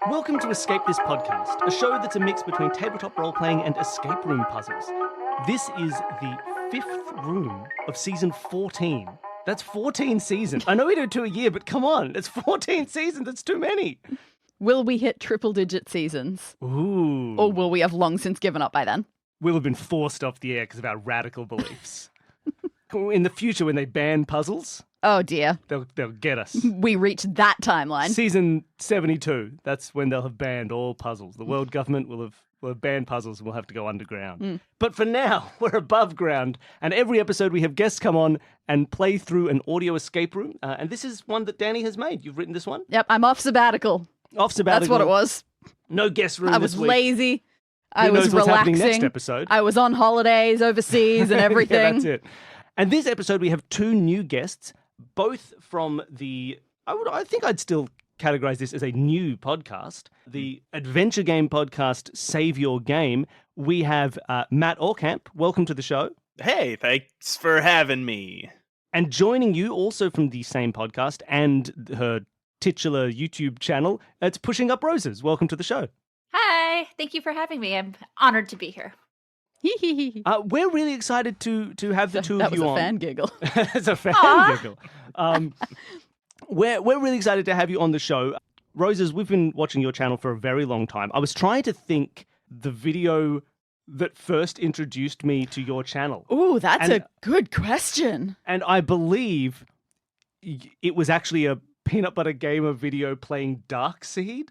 Welcome to Escape This Podcast, a show that's a mix between tabletop role-playing and escape room puzzles. This is the 5th room of season 14. That's 14 seasons. I know we do 2 a year, but come on, it's 14 seasons. It's too many. Will we hit triple-digit seasons? Ooh. Or will we have long since given up by then? We'll have been forced off the air because of our radical beliefs. In the future, when they ban puzzles, oh dear, they'll get us. We reached that timeline. Season 72, that's when they'll have banned all puzzles. The world government will have banned puzzles and we'll have to go underground. But for now, we're above ground, and every episode we have guests come on and play through an audio escape room. And this is one that Danny has made. You've written this one? Yep, I'm off sabbatical. Off sabbatical. That's what it was. No guest room I this was week. lazy. I Who was knows what's happening relaxing. next episode? I was on holidays overseas and everything. Yeah, that's it. And this episode, we have 2 new guests, both from the, I think I'd still categorize this as a new podcast, the adventure game podcast, Save Your Game. We have Matt Aukamp. Welcome to the show. Hey, thanks for having me. And joining you also from the same podcast and her titular YouTube channel, it's Pushing Up Roses. Welcome to the show. Hi, thank you for having me. I'm honored to be here. We're really excited to have the two of you on. That was a fan giggle. It's a fan giggle. We're really excited to have you on the show. Roses, we've been watching your channel for a very long time. I was trying to think the video that first introduced me to your channel. Ooh, that's a good question. And I believe it was actually a peanut butter gamer video playing Darkseid.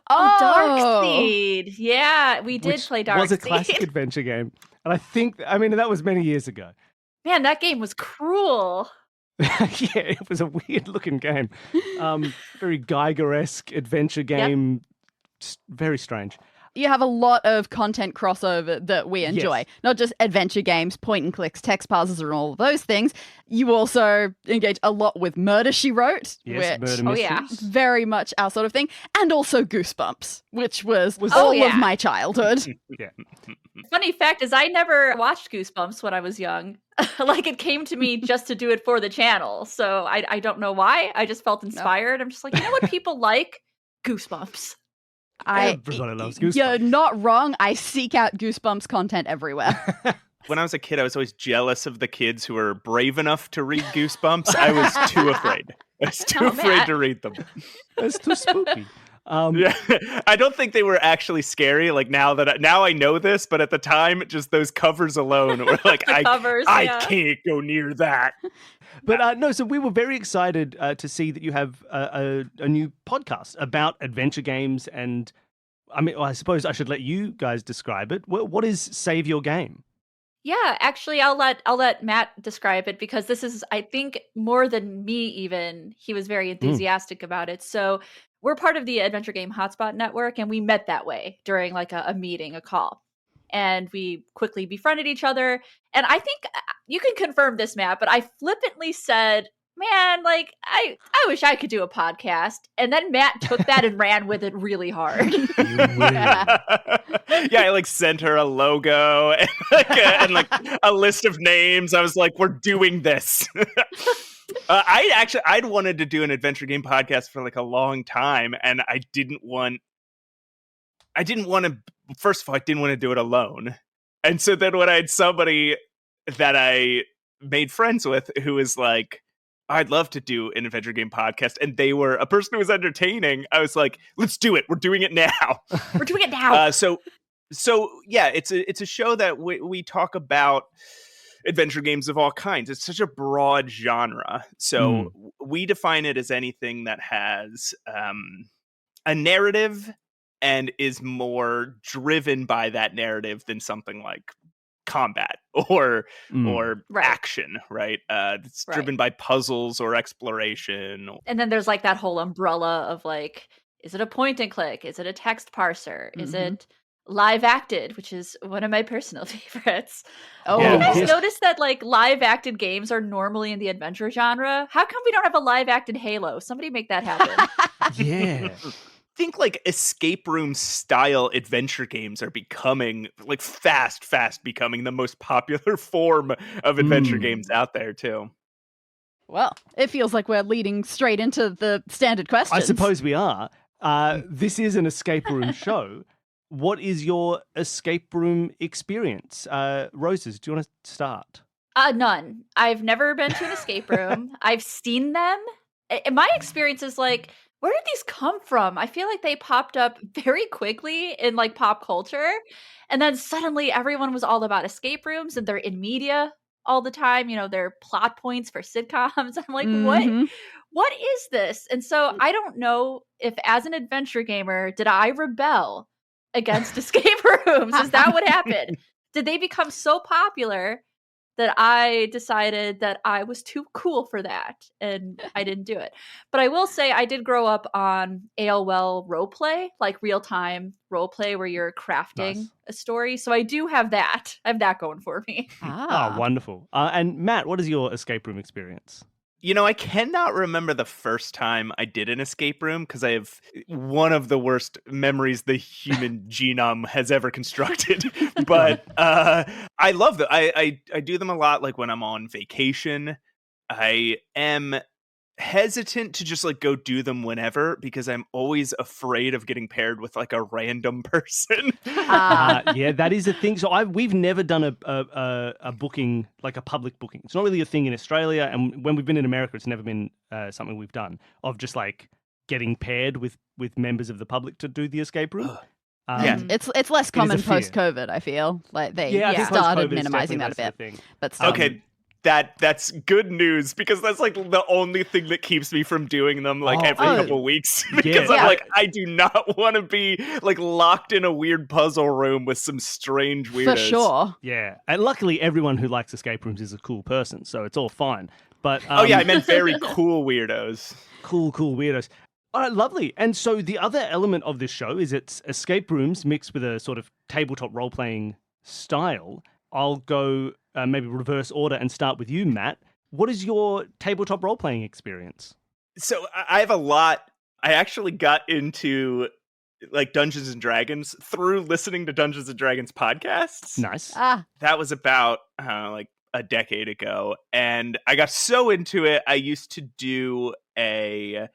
Oh, Darkseid. Yeah, we did play Darkseid. It was a classic adventure game. And I think, that was many years ago. Man, that game was cruel. Yeah, it was a weird looking game. Very Geiger-esque adventure game. Yep. Very strange. You have a lot of content crossover that we enjoy. Yes. Not just adventure games, point and clicks, text puzzles, and all of those things. You also engage a lot with Murder, She Wrote, yes, which murder is very much our sort of thing. And also Goosebumps, which was all of my childhood. Yeah. Funny fact is I never watched Goosebumps when I was young. Like, it came to me just to do it for the channel. So I don't know why. I just felt inspired. I'm just like, you know what people like? Goosebumps. Everybody loves Goosebumps. You're not wrong. I seek out Goosebumps content everywhere. When I was a kid, I was always jealous of the kids who were brave enough to read Goosebumps. I was too afraid. I was too afraid to read them. It's too spooky. Yeah, I don't think they were actually scary. Like now I know this, but at the time, just those covers alone were like, I can't go near that. But no, so we were very excited to see that you have a new podcast about adventure games, and I suppose I should let you guys describe it. What is Save Your Game? Yeah, actually, I'll let Matt describe it, because this is, I think, more than me even. He was very enthusiastic about it. So we're part of the Adventure Game Hotspot Network, and we met that way during like a meeting, a call. And we quickly befriended each other. And I think you can confirm this, Matt, but I flippantly said, man, like, I wish I could do a podcast. And then Matt took that and ran with it really hard. Yeah, I like sent her a logo and like a list of names. I was like, we're doing this. I'd wanted to do an adventure game podcast for like a long time, and I didn't want to, first of all, I didn't want to do it alone. And so then when I had somebody that I made friends with who was like, I'd love to do an adventure game podcast, and they were a person who was entertaining, I was like, let's do it. We're doing it now. We're doing it now. So yeah, it's a show that we talk about adventure games of all kinds. It's such a broad genre. So we define it as anything that has a narrative and is more driven by that narrative than something like combat or action, right? It's driven by puzzles or exploration. And then there's like that whole umbrella of like, is it a point and click? Is it a text parser? Is it live acted, which is one of my personal favorites? Oh, you guys notice that like live acted games are normally in the adventure genre? How come we don't have a live acted Halo? Somebody make that happen. Yeah. I think like escape room style adventure games are becoming like fast becoming the most popular form of adventure games out there too. Well, it feels like we're leading straight into the standard questions. I suppose we are. This is an escape room show. What is your escape room experience? Roses, do you want to start? None. I've never been to an escape room. I've seen them. My experience is like, where did these come from? I feel like they popped up very quickly in like pop culture. And then suddenly everyone was all about escape rooms and they're in media all the time. You know, they're plot points for sitcoms. I'm like, what is this? And so I don't know if as an adventure gamer, did I rebel against escape rooms? Is that what happened? Did they become so popular that I decided that I was too cool for that and I didn't do it? But I will say I did grow up on AOL roleplay, like real-time roleplay where you're crafting a story. So I do have that. I have that going for me. Ah, wonderful. And Matt, what is your escape room experience? You know, I cannot remember the first time I did an escape room because I have one of the worst memories the human genome has ever constructed. But I love them. I do them a lot, like when I'm on vacation. I am hesitant to just like go do them whenever because I'm always afraid of getting paired with like a random person. Yeah, that is a thing. So we've never done a booking, like a public booking. It's not really a thing in Australia, and when we've been in America, it's never been something we've done of just like getting paired with members of the public to do the escape room. Yeah. It's less common post-COVID, I feel. Like they started minimizing that a bit. But still. Okay. That's good news because that's like the only thing that keeps me from doing them like every couple weeks because I'm like, I do not want to be like locked in a weird puzzle room with some strange weirdos. For sure. Yeah. And luckily everyone who likes escape rooms is a cool person, so it's all fine. But I meant very cool weirdos. Cool weirdos. All right, lovely. And so the other element of this show is it's escape rooms mixed with a sort of tabletop role-playing style. I'll go maybe reverse order and start with you, Matt. What is your tabletop role-playing experience? So I have a lot. I actually got into like Dungeons and Dragons through listening to Dungeons and Dragons podcasts. Nice. That was about like a decade ago. And I got so into it, I used to do a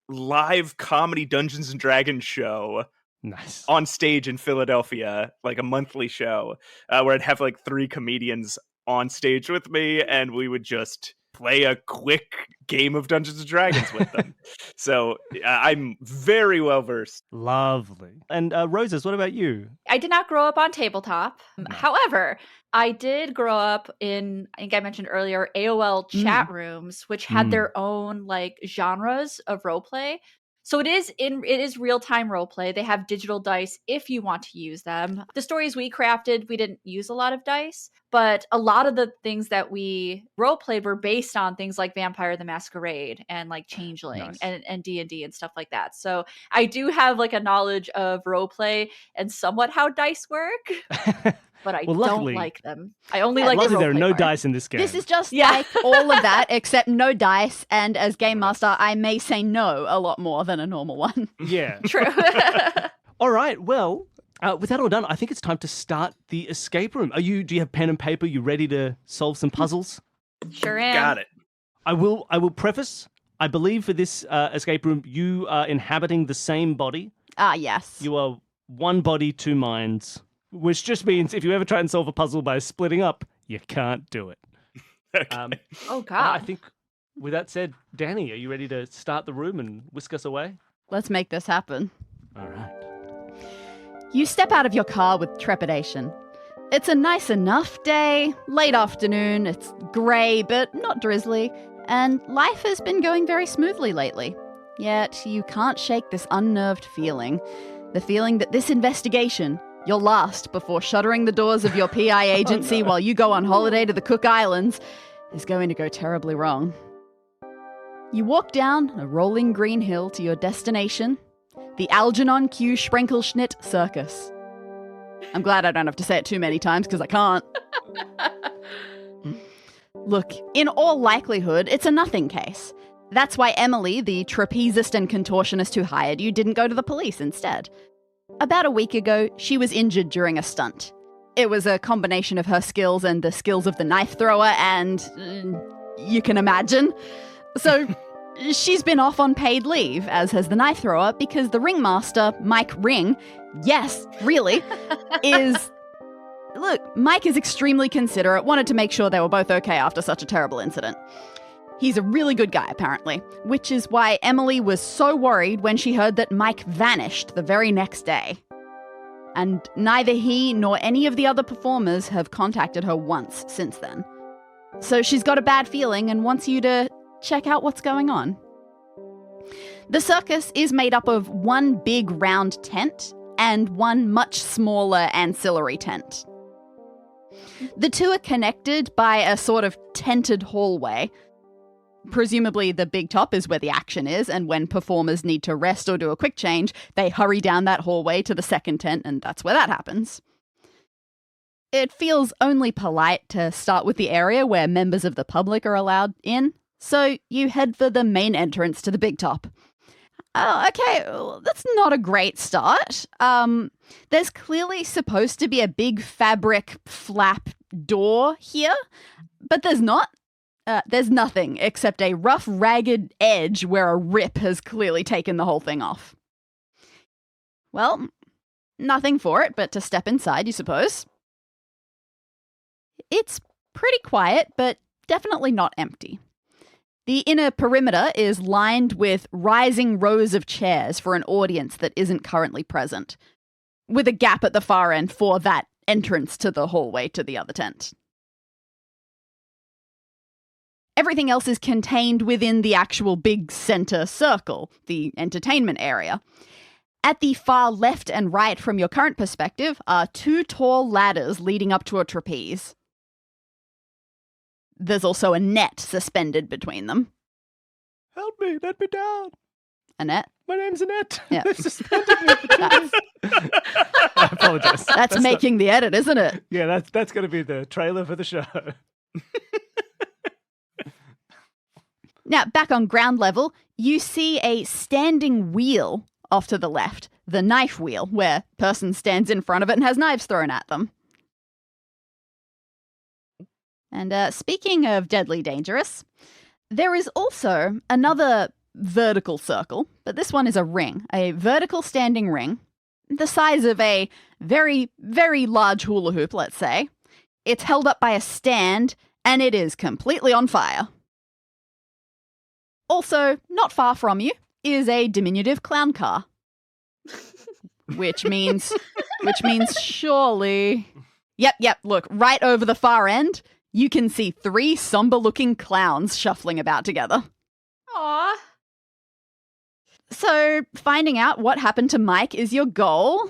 live comedy Dungeons and Dragons show. Nice. On stage in Philadelphia, like a monthly show, where I'd have like 3 comedians on stage with me, and we would just play a quick game of Dungeons and Dragons with them. So I'm very well versed. Lovely. And Roses, what about you? I did not grow up on tabletop. However, I did grow up in, I think I mentioned earlier, AOL chat rooms, which had their own like genres of roleplay. So it is real-time roleplay. They have digital dice if you want to use them. The stories we crafted, we didn't use a lot of dice, but a lot of the things that we roleplayed were based on things like Vampire the Masquerade and like Changeling and D&D and stuff like that. So I do have like a knowledge of roleplay and somewhat how dice work. But I don't like them. I only like the there are no part. dice in this game. This is just like all of that, except no dice. And as Game Master, I may say no a lot more than a normal one. Yeah. True. All right. Well, with that all done, I think it's time to start the escape room. Do you have pen and paper? You ready to solve some puzzles? Sure am. Got it. I will preface, I believe for this escape room, you are inhabiting the same body. Yes. You are one body, 2 minds. Which just means if you ever try and solve a puzzle by splitting up, you can't do it. Okay. Oh, God. I think with that said, Danny, are you ready to start the room and whisk us away? Let's make this happen. All right. You step out of your car with trepidation. It's a nice enough day, late afternoon, it's grey but not drizzly, and life has been going very smoothly lately. Yet you can't shake this unnerved feeling. The feeling that this investigation, your last before shuttering the doors of your PI agency while you go on holiday to the Cook Islands, is going to go terribly wrong. You walk down a rolling green hill to your destination, the Algernon Q Sprenkelschnitt Circus. I'm glad I don't have to say it too many times because I can't. Look, in all likelihood, it's a nothing case. That's why Emily, the trapezist and contortionist who hired you, didn't go to the police instead. About a week ago, she was injured during a stunt. It was a combination of her skills and the skills of the knife thrower, and you can imagine. So she's been off on paid leave, as has the knife thrower, because the ringmaster, Mike Ring, yes, really, is... Look, Mike is extremely considerate, wanted to make sure they were both okay after such a terrible incident. He's a really good guy, apparently, which is why Emily was so worried when she heard that Mike vanished the very next day. And neither he nor any of the other performers have contacted her once since then. So she's got a bad feeling and wants you to check out what's going on. The circus is made up of one big round tent and one much smaller ancillary tent. The two are connected by a sort of tented hallway. Presumably the big top is where the action is, and when performers need to rest or do a quick change, they hurry down that hallway to the second tent, and that's where that happens. It feels only polite to start with the area where members of the public are allowed in, so you head for the main entrance to the big top. Okay, well, that's not a great start. There's clearly supposed to be a big fabric flap door here, but there's not. There's nothing except a rough, ragged edge where a rip has clearly taken the whole thing off. Well, nothing for it but to step inside, you suppose. It's pretty quiet, but definitely not empty. The inner perimeter is lined with rising rows of chairs for an audience that isn't currently present, with a gap at the far end for that entrance to the hallway to the other tent. Everything else is contained within the actual big center circle, the entertainment area. At the far left and right from your current perspective are two tall ladders leading up to a trapeze. There's also a net suspended between them. Help me, let me down. Annette? My name's Annette. Yeah. They've suspended me for I apologize. That's making the edit, isn't it? Yeah, that's going to be the trailer for the show. Now, back on ground level, you see a standing wheel off to the left, the knife wheel, where a person stands in front of it and has knives thrown at them. And speaking of deadly dangerous, there is also another vertical circle, but this one is a ring, a vertical standing ring, the size of a very, very large hula hoop, let's say. It's held up by a stand, and it is completely on fire. Also, not far from you is a diminutive clown car. Which means surely... Yep, look, right over the far end, you can see 3 somber-looking clowns shuffling about together. Aww. So, finding out what happened to Mike is your goal.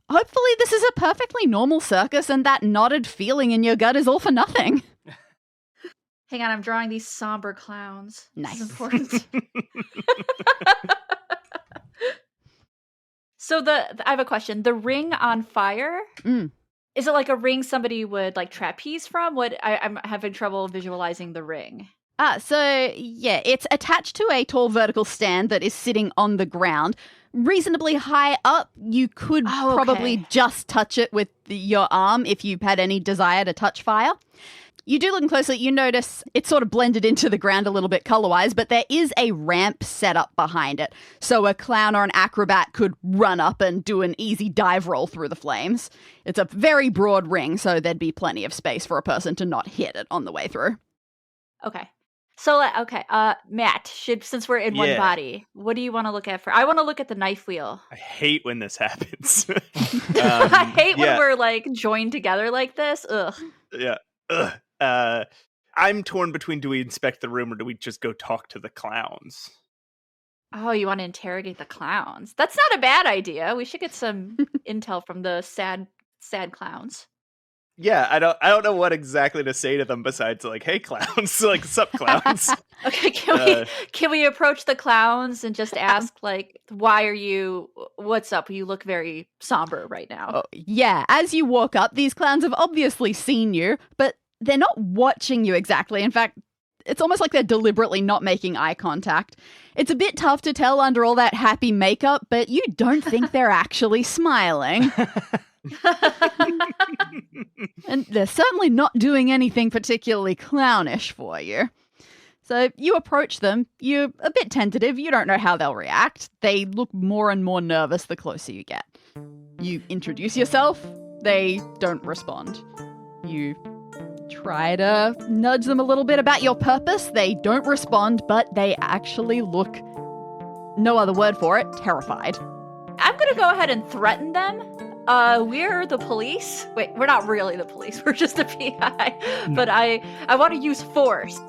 Hopefully this is a perfectly normal circus and that knotted feeling in your gut is all for nothing. Hang on, I'm drawing these somber clowns. Nice. This is important. So I have a question. The ring on fire, is it like a ring somebody would like trapeze from? I'm having trouble visualizing the ring. So yeah, it's attached to a tall vertical stand that is sitting on the ground. Reasonably high up, you could probably just touch it with your arm if you had any desire to touch fire. You do look closely, you notice it's sort of blended into the ground a little bit color-wise, but there is a ramp set up behind it. So a clown or an acrobat could run up and do an easy dive roll through the flames. It's a very broad ring, so there'd be plenty of space for a person to not hit it on the way through. Okay. So, Matt, since we're in one body, what do you want to look at I want to look at the knife wheel. I hate when this happens. I hate when we're like joined together like this. Ugh. Yeah. Ugh. I'm torn between, do we inspect the room or do we just go talk to the clowns? Oh, you want to interrogate the clowns? That's not a bad idea. We should get some intel from the sad clowns. Yeah, I don't know what exactly to say to them besides like, hey clowns, like sup clowns. Okay, can we approach the clowns and just ask like, what's up? You look very somber right now. Oh, yeah, as you walk up, these clowns have obviously seen you, but they're not watching you exactly. In fact, it's almost like they're deliberately not making eye contact. It's a bit tough to tell under all that happy makeup, but you don't think they're actually smiling. And they're certainly not doing anything particularly clownish for you. So you approach them. You're a bit tentative. You don't know how they'll react. They look more and more nervous the closer you get. You introduce yourself. They don't respond. You try to nudge them a little bit about your purpose. They don't respond, but they actually look, no other word for it, terrified. I'm going to go ahead and threaten them. We're the police. Wait, we're not really the police. We're just the PI. But I want to use force.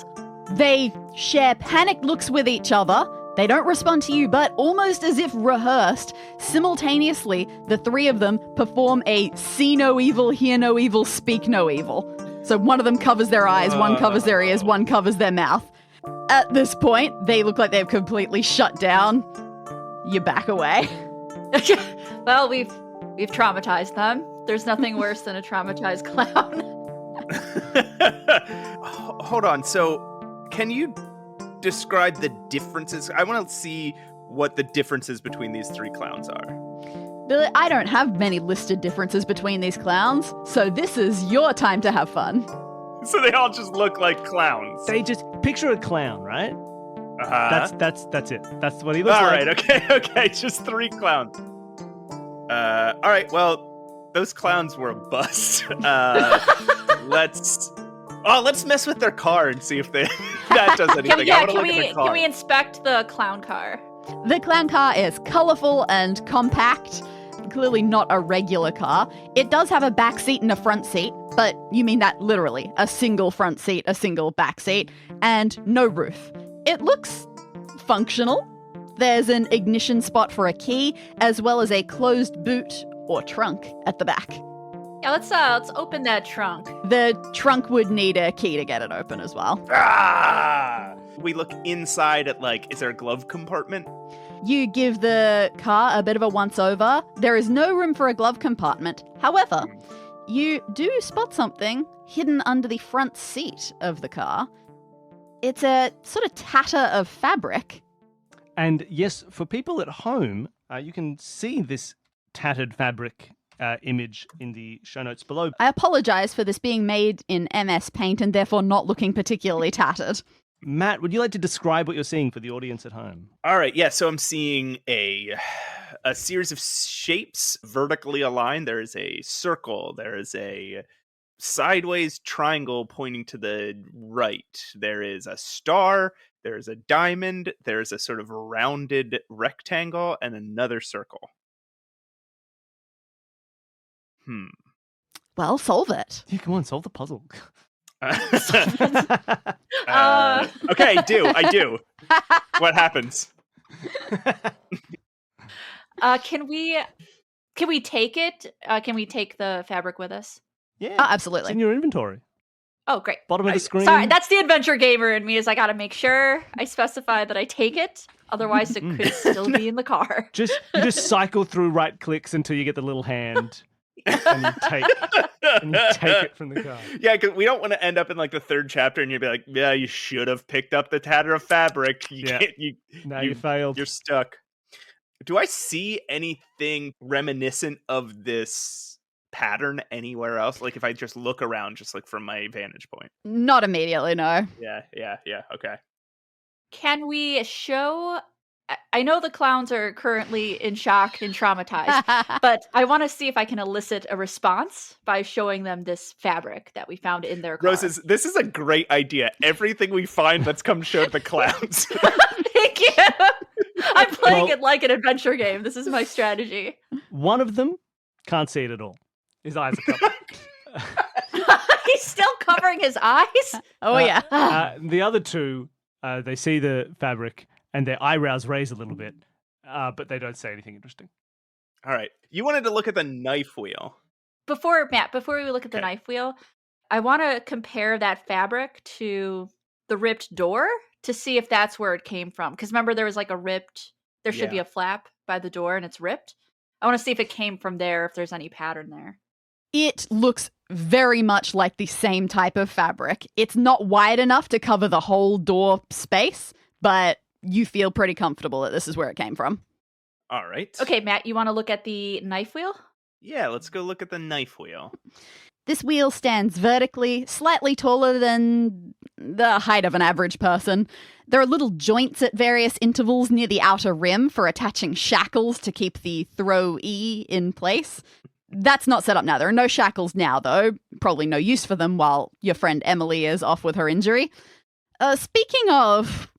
They share panicked looks with each other. They don't respond to you, but almost as if rehearsed, simultaneously, the three of them perform a see no evil, hear no evil, speak no evil. So one of them covers their eyes, one covers their ears, one covers their mouth. At this point, they look like they've completely shut down. You back away. Well, we've traumatized them. There's nothing worse than a traumatized clown. Hold on. So, can you describe the differences? I want to see what the differences between these three clowns are. Billy, I don't have many listed differences between these clowns, so this is your time to have fun. So they all just look like clowns. They just picture a clown, right? Uh-huh. That's it. That's what he looks All like. right, okay, just three clowns. All right, well, those clowns were a bust. Let's mess with their car and see if that does anything. I want to look at the car. Can we inspect the clown car? The clown car is colorful and compact. Clearly not a regular car. It does have a back seat and a front seat, but you mean that literally. A single front seat, a single back seat, and no roof. It looks functional. There's an ignition spot for a key, as well as a closed boot or trunk at the back. Yeah, let's open that trunk. The trunk would need a key to get it open as well. We look inside at, is there a glove compartment? You give the car a bit of a once-over. There is no room for a glove compartment. However, you do spot something hidden under the front seat of the car. It's a sort of tatter of fabric. And yes, for people at home, you can see this tattered fabric image in the show notes below. I apologize for this being made in MS Paint and therefore not looking particularly tattered. Matt, would you like to describe what you're seeing for the audience at home? All right, yeah, so I'm seeing a series of shapes vertically aligned. There is a circle. There is a sideways triangle pointing to the right. There is a star. There is a diamond. There is a sort of rounded rectangle and another circle. Well, solve it. Yeah, come on, solve the puzzle. Okay, I do. What happens? Can we take it? Can we take the fabric with us? Yeah, absolutely. It's in your inventory. Oh, great. Bottom of the screen. Sorry, that's the adventure gamer in me. Is I got to make sure I specify that I take it. Otherwise, it could still be in the car. You just cycle through right clicks until you get the little hand. And you take it from the car. Yeah, because we don't want to end up in the third chapter and you'd be like, yeah, you should have picked up the tatter of fabric. You failed. You're stuck. Do I see anything reminiscent of this pattern anywhere else? If I just look around, just from my vantage point. Not immediately, no. Yeah. Okay. Can we show... I know the clowns are currently in shock and traumatized, but I want to see if I can elicit a response by showing them this fabric that we found in their car. Roses, this is a great idea. Everything we find, let's come show the clowns. Thank you. I'm playing it like an adventure game. This is my strategy. One of them can't see it at all. His eyes are covered. He's still covering his eyes? Oh, yeah. The other two, they see the fabric and their eyebrows raise a little bit, but they don't say anything interesting. All right. You wanted to look at the knife wheel. Before we look at the knife wheel, I want to compare that fabric to the ripped door to see if that's where it came from. Because remember, there was there should be a flap by the door and it's ripped. I want to see if it came from there, if there's any pattern there. It looks very much like the same type of fabric. It's not wide enough to cover the whole door space, but you feel pretty comfortable that this is where it came from. All right. Okay, Matt, you want to look at the knife wheel? Yeah, let's go look at the knife wheel. This wheel stands vertically, slightly taller than the height of an average person. There are little joints at various intervals near the outer rim for attaching shackles to keep the throw-e in place. That's not set up now. There are no shackles now, though. Probably no use for them while your friend Emily is off with her injury. Speaking of...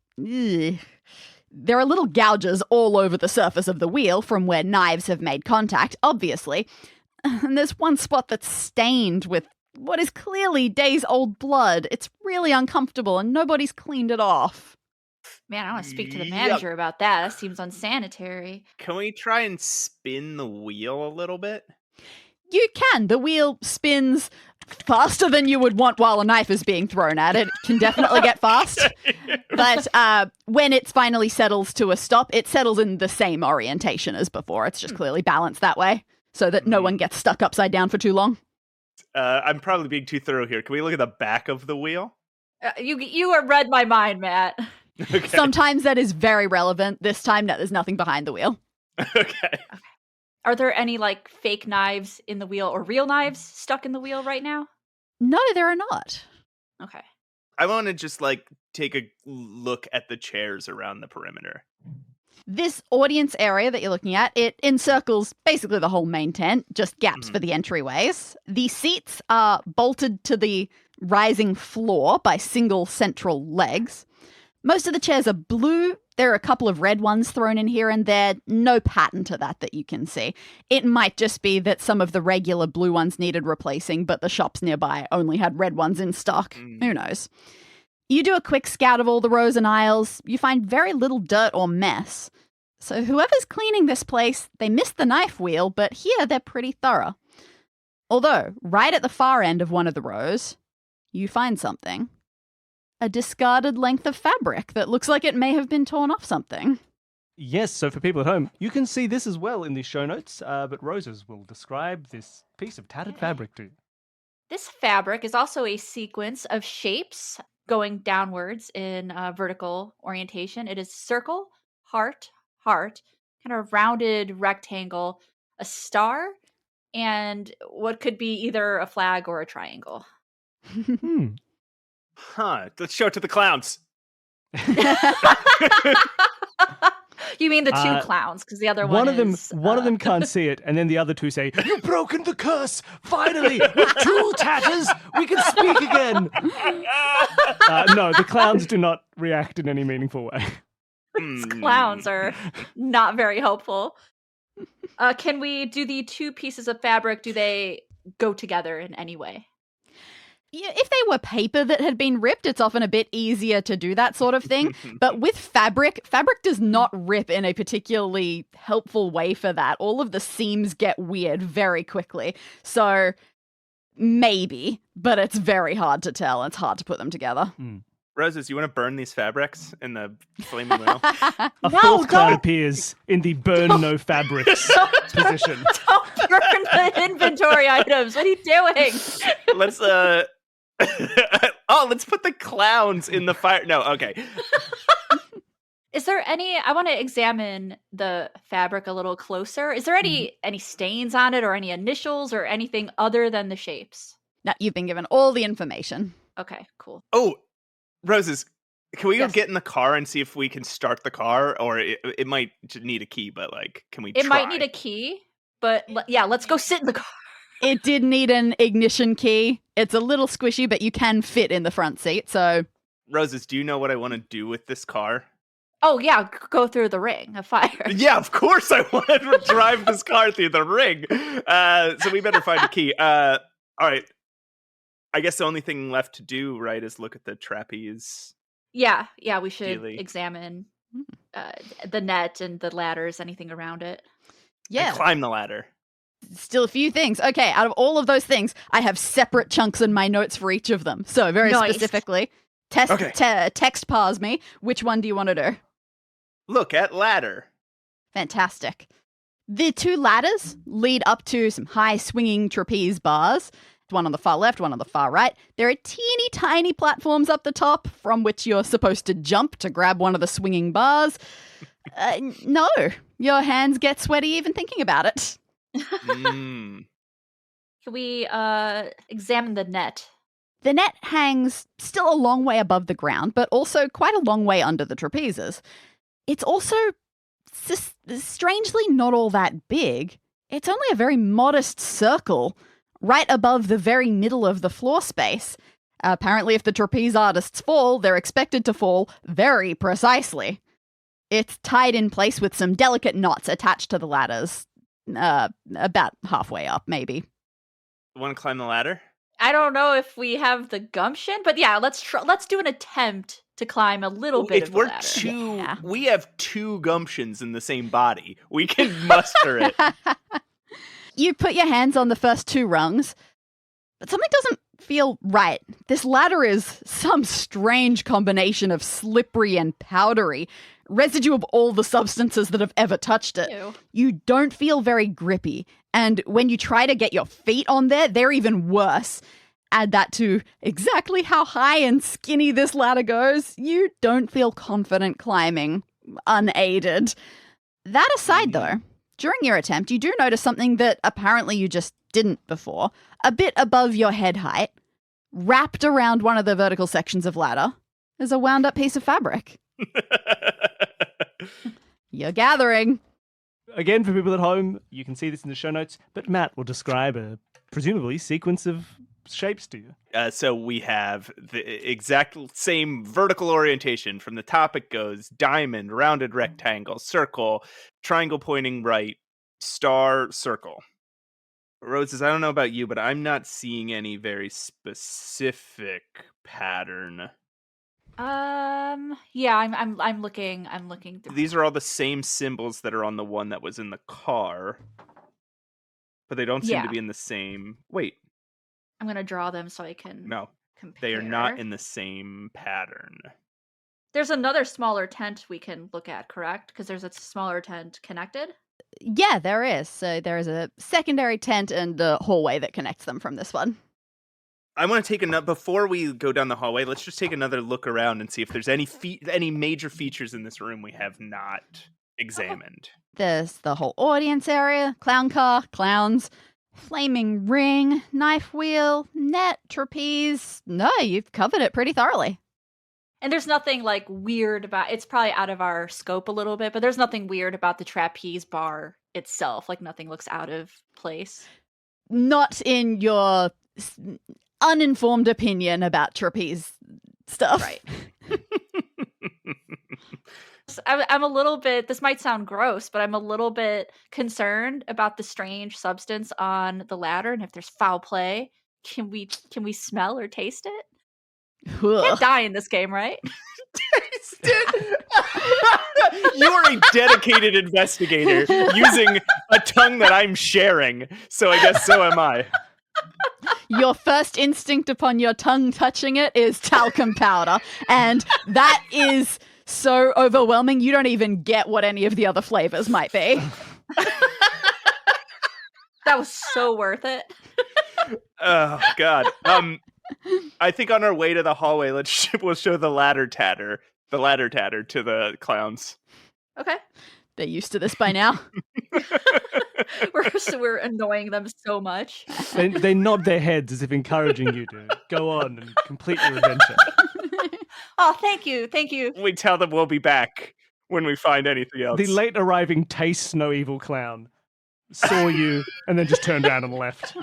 there are little gouges all over the surface of the wheel from where knives have made contact, obviously. And there's one spot that's stained with what is clearly days-old blood. It's really uncomfortable, and nobody's cleaned it off. Man, I want to speak to the manager about that. That seems unsanitary. Can we try and spin the wheel a little bit? You can. The wheel spins faster than you would want while a knife is being thrown at it. It can definitely get fast. But when it finally settles to a stop, it settles in the same orientation as before. It's just clearly balanced that way so that no one gets stuck upside down for too long. I'm probably being too thorough here. Can we look at the back of the wheel? You read my mind, Matt. Okay. Sometimes that is very relevant. This time, no, there's nothing behind the wheel. Okay. Are there any like fake knives in the wheel or real knives stuck in the wheel right now? No, there are not. Okay. I want to just take a look at the chairs around the perimeter. This audience area that you're looking at, it encircles basically the whole main tent, just gaps for the entryways. The seats are bolted to the rising floor by single central legs. Most of the chairs are blue. There are a couple of red ones thrown in here and there. No pattern to that you can see. It might just be that some of the regular blue ones needed replacing, but the shops nearby only had red ones in stock. Who knows? You do a quick scout of all the rows and aisles. You find very little dirt or mess. So whoever's cleaning this place, they missed the knife wheel, but here they're pretty thorough. Although, right at the far end of one of the rows, you find something. A discarded length of fabric that looks like it may have been torn off something. Yes, so for people at home, you can see this as well in the show notes, but Roses will describe this piece of tattered fabric to you. This fabric is also a sequence of shapes going downwards in vertical orientation. It is circle, heart, heart, kind of rounded rectangle, a star, and what could be either a flag or a triangle. Huh. Let's show it to the clowns. You mean the two clowns, because the other one is... One of them can't see it, and then the other two say, "You've broken the curse! Finally, with two tatters, we can speak again!" No, the clowns do not react in any meaningful way. These clowns are not very helpful. Can we do the two pieces of fabric? Do they go together in any way? Yeah, if they were paper that had been ripped, it's often a bit easier to do that sort of thing. But with fabric does not rip in a particularly helpful way for that. All of the seams get weird very quickly. So maybe, but it's very hard to tell. It's hard to put them together. Roses, you want to burn these fabrics in the flaming wheel? A fourth cloud appears in the burn no fabrics position. Don't burn the inventory items. What are you doing? Let's let's put the clowns in the fire. No, okay. Is there any... I want to examine the fabric a little closer. Is there any stains on it or any initials or anything other than the shapes? No, you've been given all the information. Okay, cool. Oh, Roses, can we Yes. go get in the car and see if we can start the car? Or it might need a key, but can we It try? might need a key, but yeah, let's go sit in the car. It did need an ignition key. It's a little squishy, but you can fit in the front seat, so... Roses, do you know what I want to do with this car? Oh, yeah, go through the ring of fire. Yeah, of course I want to drive this car through the ring. So we better find a key. All right. I guess the only thing left to do, right, is look at the trapeze. Yeah, we should Dealy. examine the net and the ladders, anything around it. Yeah. And climb the ladder. Still a few things. Okay, out of all of those things, I have separate chunks in my notes for each of them. So very Nice. specifically, text pause me. Which one do you want to do? Look at ladder. Fantastic. The two ladders lead up to some high swinging trapeze bars. One on the far left, one on the far right. There are teeny tiny platforms up the top from which you're supposed to jump to grab one of the swinging bars. No, your hands get sweaty even thinking about it. Can we examine the net? The net hangs still a long way above the ground, but also quite a long way under the trapezes. It's also strangely not all that big. It's only a very modest circle right above the very middle of the floor space. Apparently, if the trapeze artists fall, they're expected to fall very precisely. It's tied in place with some delicate knots attached to the ladders, about halfway up, maybe. Want to climb the ladder? I don't know if we have the gumption, but yeah, let's do an attempt to climb a little bit of the ladder. We have 2 gumptions in the same body. We can muster it. You put your hands on the first 2 rungs, but something doesn't feel right. This ladder is some strange combination of slippery and powdery, residue of all the substances that have ever touched it. Ew. You don't feel very grippy, and when you try to get your feet on there, they're even worse. Add that to exactly how high and skinny this ladder goes, you don't feel confident climbing, unaided. That aside, though, during your attempt, you do notice something that apparently you just didn't before. A bit above your head height, wrapped around one of the vertical sections of ladder, is a wound-up piece of fabric. You're gathering. Again, for people at home, you can see this in the show notes, but Matt will describe a presumably sequence of shapes to you. So we have the exact same vertical orientation. From the top, it goes diamond, rounded rectangle, circle, triangle pointing right, star, circle. Roses, I don't know about you, but I'm not seeing any very specific pattern. Yeah, I'm looking through. These are all the same symbols that are on the one that was in the car, but they don't seem to be in the same. Wait, I'm gonna draw them so I can compare. They are not in the same pattern. There's another smaller tent we can look at, correct? Because there's a smaller tent connected. Yeah, there is. So there is a secondary tent and a hallway that connects them from this one. I want to take another, before we go down the hallway, let's just take another look around and see if there's any major features in this room we have not examined. There's the whole audience area, clown car, clowns, flaming ring, knife wheel, net, trapeze. No, you've covered it pretty thoroughly. And there's nothing like weird about it's probably out of our scope a little bit, but there's nothing weird about the trapeze bar itself. Like nothing looks out of place. Not in your uninformed opinion about trapeze stuff. Right. I'm a little bit, this might sound gross, but I'm a little bit concerned about the strange substance on the ladder and if there's foul play. Can we smell or taste it? Can't die in this game, right? Taste it. You are a dedicated investigator using a tongue that I'm sharing, so I guess so am I. Your first instinct upon your tongue touching it is talcum powder, and that is so overwhelming you don't even get what any of the other flavors might be. That was so worth it. Oh God. I think on our way to the hallway, we'll show the ladder tatter to the clowns. Okay. They're used to this by now. We're annoying them so much. They nod their heads as if encouraging you to go on and complete your adventure. Oh, thank you. We tell them we'll be back when we find anything else. The late arriving Tastes No Evil clown saw you and then just turned around and left.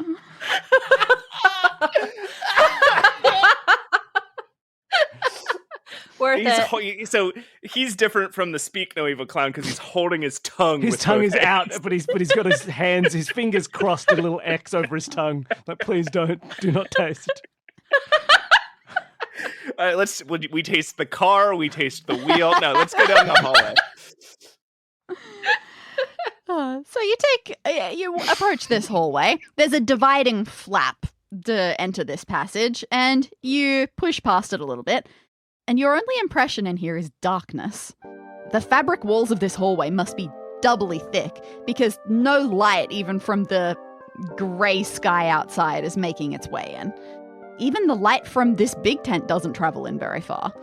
Worth it. So he's different from the Speak No Evil clown because he's holding his tongue. His tongue is out, but he's got his fingers crossed, a little X over his tongue. Like, please do not taste. All right, we taste the car, we taste the wheel. No, let's go down the hallway. So you approach this hallway. There's a dividing flap to enter this passage, and you push past it a little bit. And your only impression in here is darkness. The fabric walls of this hallway must be doubly thick because no light, even from the grey sky outside, is making its way in. Even the light from this big tent doesn't travel in very far.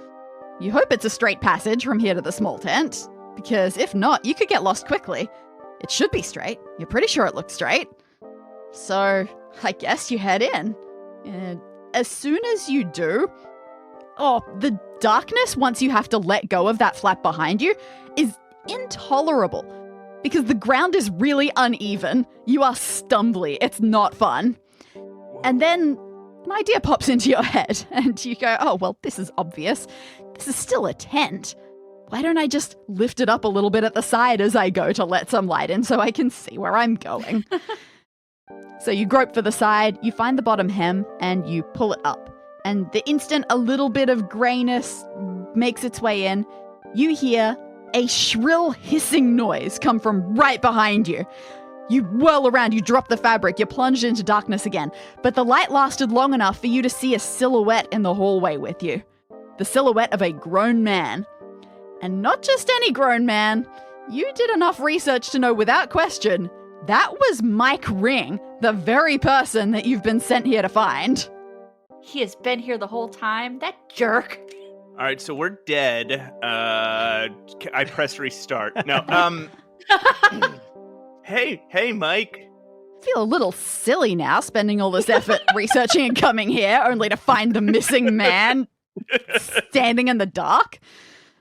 You hope it's a straight passage from here to the small tent, because if not, you could get lost quickly. It should be straight. You're pretty sure it looks straight. So, I guess you head in. And as soon as you do, the darkness, once you have to let go of that flap behind you, is intolerable. Because the ground is really uneven. You are stumbly. It's not fun. And then an idea pops into your head, and you go, oh, well, this is obvious. This is still a tent. Why don't I just lift it up a little bit at the side as I go to let some light in so I can see where I'm going? So you grope for the side, you find the bottom hem, and you pull it up. And the instant a little bit of grayness makes its way in, you hear a shrill hissing noise come from right behind you. You whirl around, you drop the fabric, you plunge into darkness again. But the light lasted long enough for you to see a silhouette in the hallway with you. The silhouette of a grown man. And not just any grown man. You did enough research to know without question, that was Mike Ring, the very person that you've been sent here to find. He has been here the whole time? That jerk. All right, so we're dead. I press restart. No, Hey, Mike. I feel a little silly now, spending all this effort researching and coming here, only to find the missing man standing in the dark.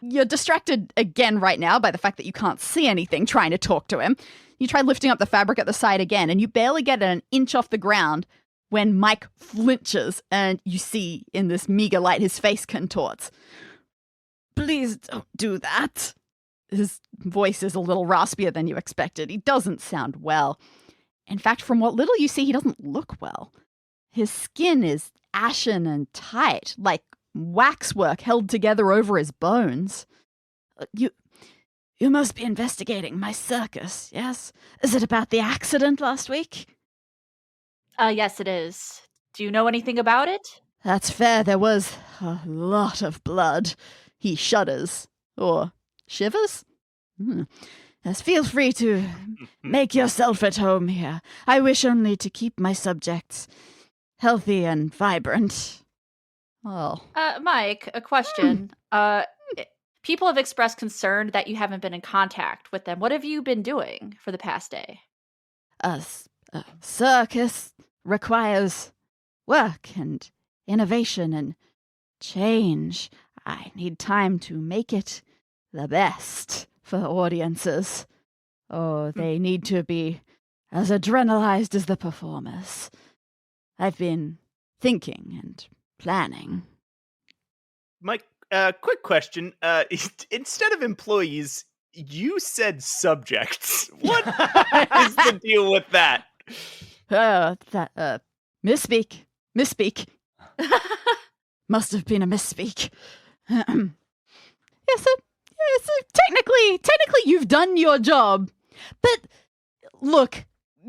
You're distracted again right now by the fact that you can't see anything trying to talk to him. You try lifting up the fabric at the side again, and you barely get an inch off the ground when Mike flinches, and you see in this meager light his face contorts. Please don't do that. His voice is a little raspier than you expected. He doesn't sound well. In fact, from what little you see, he doesn't look well. His skin is ashen and tight, like waxwork held together over his bones. You must be investigating my circus, yes? Is it about the accident last week? Yes, it is. Do you know anything about it? That's fair. There was a lot of blood. He shudders. Or shivers? Yes, feel free to make yourself at home here. I wish only to keep my subjects healthy and vibrant. Oh. Mike, a question. People have expressed concern that you haven't been in contact with them. What have you been doing for the past day? A circus requires work and innovation and change. I need time to make it the best for audiences. Oh, they need to be as adrenalized as the performers. I've been thinking and planning. Mike, quick question. Instead of employees, you said subjects. What is the deal with that? Misspeak. Must have been a misspeak. Yes, so technically you've done your job. But look,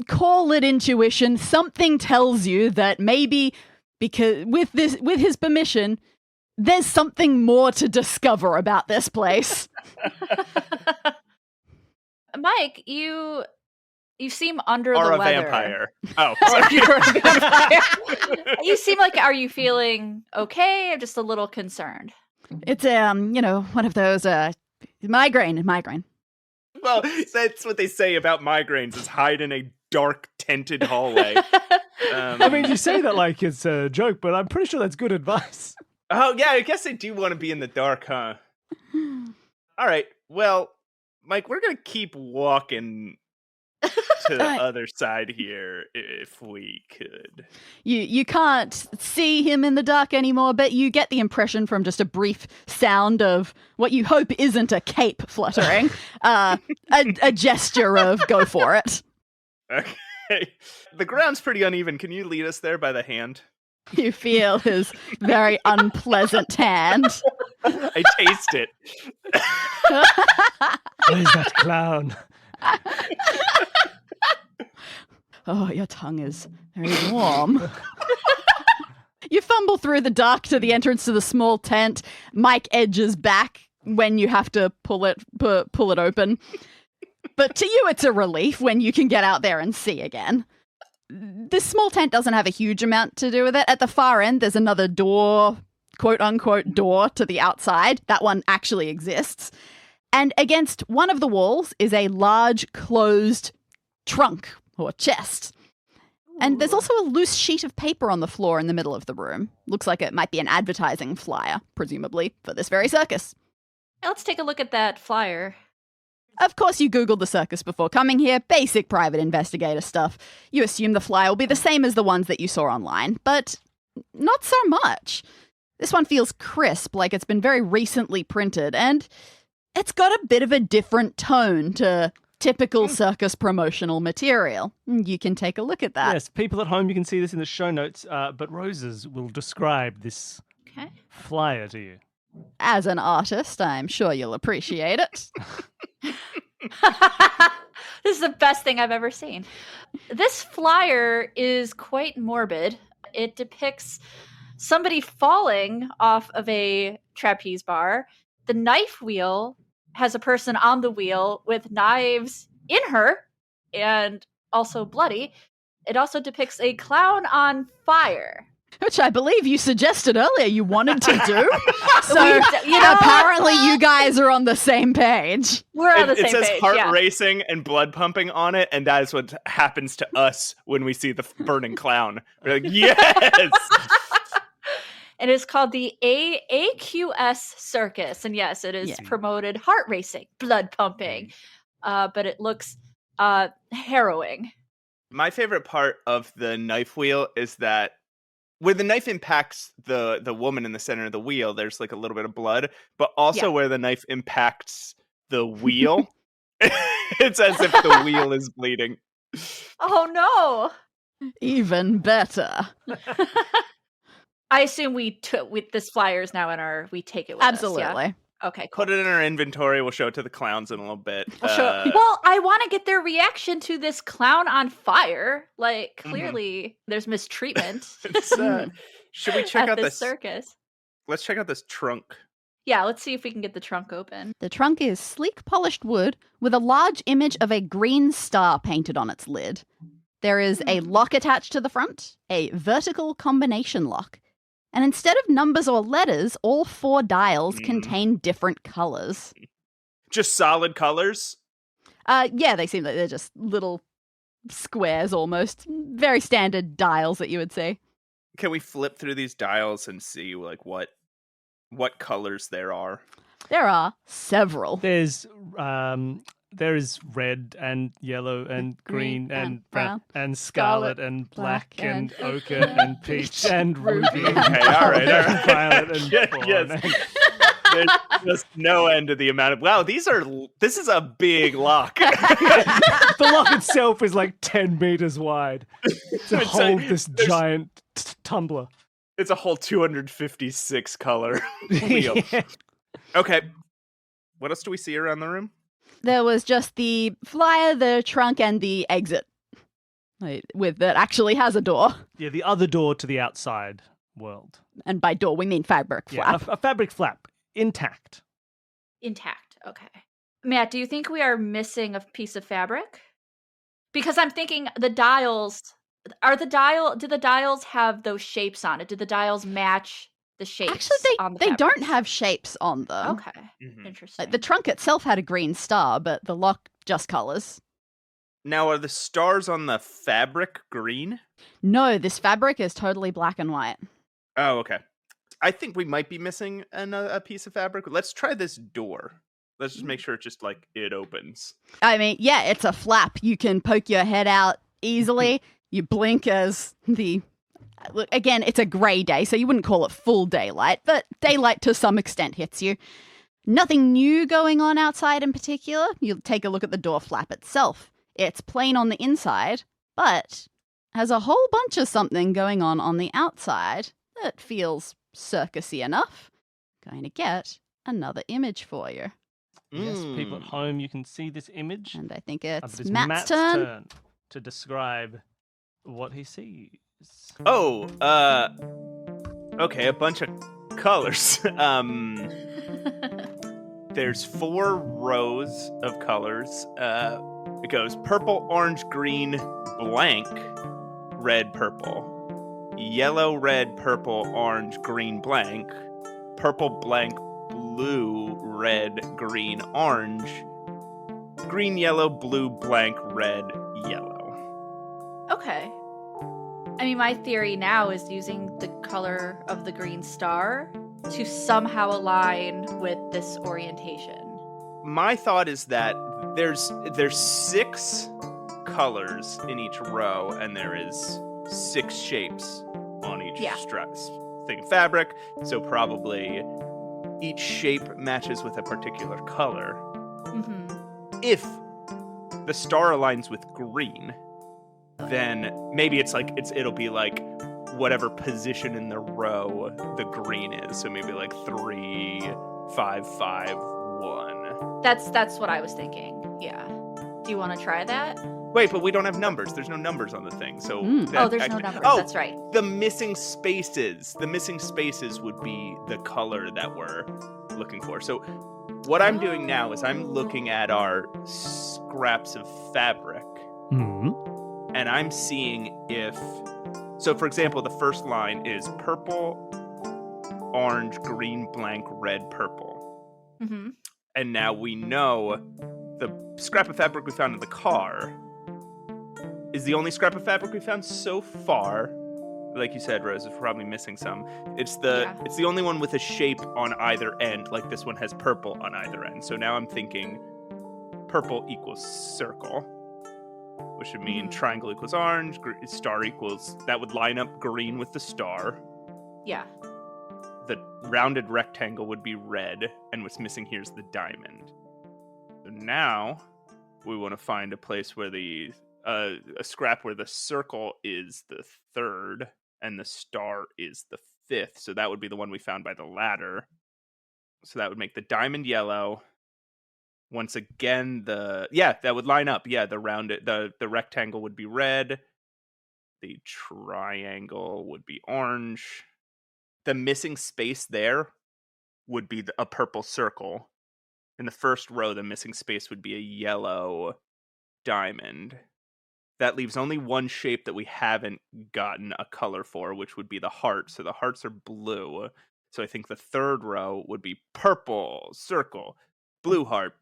call it intuition. Something tells you that maybe because with his permission, there's something more to discover about this place. Mike, you seem under or the a weather. Vampire. Oh, You're a vampire. You seem like, are you feeling okay? I'm just a little concerned. It's one of those migraine. Well, that's what they say about migraines: is hide in a dark tented hallway. I mean, you say that like it's a joke, but I'm pretty sure that's good advice. Oh yeah, I guess they do want to be in the dark, huh? All right. Well, Mike, we're gonna keep walking to the other side here if we could. You can't see him in the dark anymore, but you get the impression from just a brief sound of what you hope isn't a cape fluttering, a gesture of go for it. Okay. The ground's pretty uneven. Can you lead us there by the hand? You feel his very unpleasant hand. I taste it. Where's that clown? Oh, your tongue is very warm. You fumble through the dark to the entrance to the small tent. Mike edges back when you have to pull it open. But to you, it's a relief when you can get out there and see again. This small tent doesn't have a huge amount to do with it. At the far end, there's another door, quote-unquote door, to the outside. That one actually exists. And against one of the walls is a large, closed trunk or chest. And there's also a loose sheet of paper on the floor in the middle of the room. Looks like it might be an advertising flyer, presumably, for this very circus. Let's take a look at that flyer. Of course, you Googled the circus before coming here. Basic private investigator stuff. You assume the flyer will be the same as the ones that you saw online, but not so much. This one feels crisp, like it's been very recently printed, and it's got a bit of a different tone to typical circus promotional material. You can take a look at that. Yes, people at home, you can see this in the show notes, but Roses will describe this flyer to you. As an artist, I'm sure you'll appreciate it. This is the best thing I've ever seen. This flyer is quite morbid. It depicts somebody falling off of a trapeze bar. The knife wheel has a person on the wheel with knives in her and also bloody. It also depicts a clown on fire. Which I believe you suggested earlier you wanted to do. So, apparently you guys are on the same page. We're on the same page. It says heart racing and blood pumping on it, and that is what happens to us when we see the burning clown. We're like, yes! And it's called the AQS Circus. And yes, it is promoted heart racing, blood pumping. But it looks harrowing. My favorite part of the knife wheel is that where the knife impacts the woman in the center of the wheel, there's like a little bit of blood, but also where the knife impacts the wheel, it's as if the wheel is bleeding. Oh no! Even better. I assume we took with this flyers now we take it with Absolutely. us. Yeah? Okay, cool. Put it in our inventory. We'll show it to the clowns in a little bit. Well, I want to get their reaction to this clown on fire. Like, clearly, there's mistreatment. Should we check out this circus? Let's check out this trunk. Yeah, let's see if we can get the trunk open. The trunk is sleek polished wood with a large image of a green star painted on its lid. There is a lock attached to the front, a vertical combination lock. And instead of numbers or letters, all 4 dials contain different colors. Just solid colors? Yeah, they seem like they're just little squares almost. Very standard dials that you would see. Can we flip through these dials and see like what colors there are? There are several. There is red and yellow and green and brown and scarlet and black and ochre and peach and ruby. Okay, all right. Violet and yes. There's just no end to the amount of. Wow, this is a big lock. The lock itself is like 10 meters wide to hold this giant tumbler. It's a whole 256 color wheel. Yeah. Okay, what else do we see around the room? There was just the flyer, the trunk, and the exit. That actually has a door. Yeah, the other door to the outside world. And by door, we mean fabric flap. Yeah, a fabric flap. Intact. Intact, okay. Matt, do you think we are missing a piece of fabric? Because I'm thinking the dials... do the dials have those shapes on it? Do the dials match the shapes? Actually, they don't have shapes on them. Okay, interesting. The trunk itself had a green star, but the lock just colors. Now, are the stars on the fabric green? No, this fabric is totally black and white. Oh, okay. I think we might be missing a piece of fabric. Let's try this door. Let's just make sure it opens. I mean, yeah, it's a flap. You can poke your head out easily. You blink as look, again, it's a grey day, so you wouldn't call it full daylight, but daylight to some extent hits you. Nothing new going on outside in particular. You'll take a look at the door flap itself. It's plain on the inside, but has a whole bunch of something going on the outside that feels circusy enough. Going to get another image for you. Yes, people at home, you can see this image. And I think it's Matt's turn to describe what he sees. Oh, okay, a bunch of colors. There's 4 rows of colors. It goes purple, orange, green, blank, red, purple. Yellow, red, purple, orange, green, blank. Purple, blank, blue, red, green, orange. Green, yellow, blue, blank, red, yellow. Okay. I mean, my theory now is using the color of the green star to somehow align with this orientation. My thought is that there's 6 colors in each row, and there is 6 shapes on each thing of fabric. So probably each shape matches with a particular color. Mm-hmm. If the star aligns with green, then maybe it'll be like whatever position in the row the green is. So maybe like 3, 5, 5, 1. That's what I was thinking. Yeah. Do you want to try that? Wait, but we don't have numbers. There's no numbers on the thing. So there's no numbers. Oh, that's right. The missing spaces. The missing spaces would be the color that we're looking for. So what I'm doing now is I'm looking at our scraps of fabric. Mm-hmm. And I'm seeing if... So, for example, the first line is purple, orange, green, blank, red, purple. Mm-hmm. And now we know the scrap of fabric we found in the car is the only scrap of fabric we found so far. Like you said, Rose, is probably missing some. It's the only one with a shape on either end. Like this one has purple on either end. So now I'm thinking purple equals circle, which would mean triangle equals orange, star equals... That would line up green with the star. Yeah. The rounded rectangle would be red, and what's missing here is the diamond. So now we want to find a place where a scrap where the circle is the 3rd and the star is the 5th. So that would be the one we found by the ladder. So that would make the diamond yellow. Once again, that would line up. Yeah, the rectangle would be red. The triangle would be orange. The missing space there would be a purple circle. In the first row, the missing space would be a yellow diamond. That leaves only one shape that we haven't gotten a color for, which would be the heart. So the hearts are blue. So I think the 3rd row would be purple circle, blue heart,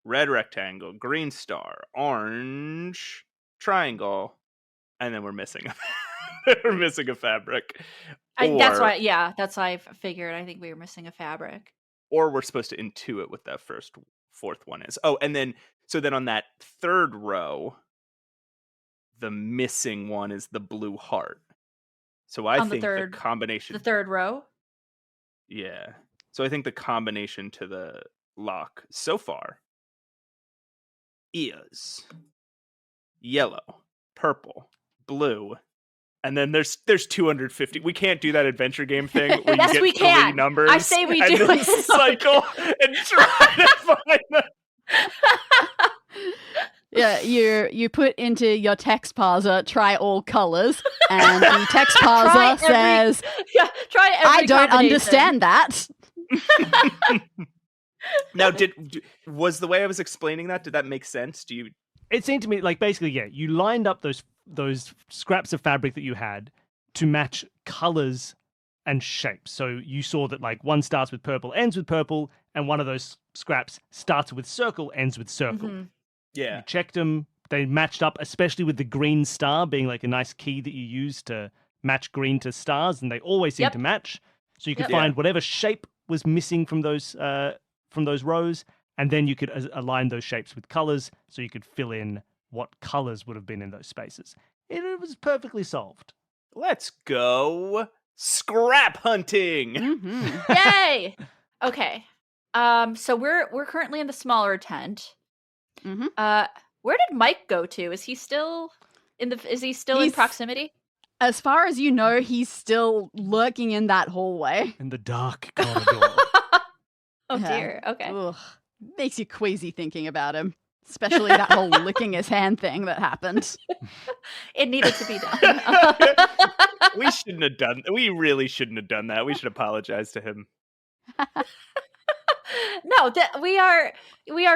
red rectangle, green star, orange triangle, and then we're missing a fabric. That's why I figured. I think we were missing a fabric. Or we're supposed to intuit what that 4th one is. Oh, and then on that 3rd row, the missing one is the blue heart. So I think the combination... The 3rd row? Yeah. So I think the combination to the lock so far is yellow, purple, blue, and then there's 250. We can't do that adventure game thing where you get 3 numbers. I say we do it. Cycle and try to find them. Yeah, you put into your text parser, try all colors, and the text parser says, try every I don't understand that. Now, was the way I was explaining that, did that make sense? It seemed to me like basically, you lined up those scraps of fabric that you had to match colors and shapes. So you saw that like one starts with purple, ends with purple, and one of those scraps starts with circle, ends with circle. Mm-hmm. Yeah. You checked them, they matched up, especially with the green star being like a nice key that you use to match green to stars, and they always seem to match. So you could find whatever shape was missing from those rows, and then you could align those shapes with colors, so you could fill in what colors would have been in those spaces. It was perfectly solved. Let's go scrap hunting. Mm-hmm. Yay! Okay. So we're currently in the smaller tent. Mm-hmm. Where did Mike go to? Is he still in proximity? As far as you know, he's still lurking in that hallway. In the dark corridor. Oh dear. Okay. Ugh. Makes you queasy thinking about him. Especially that whole licking his hand thing that happened. It needed to be done. We really shouldn't have done that. We should apologize to him. No, we are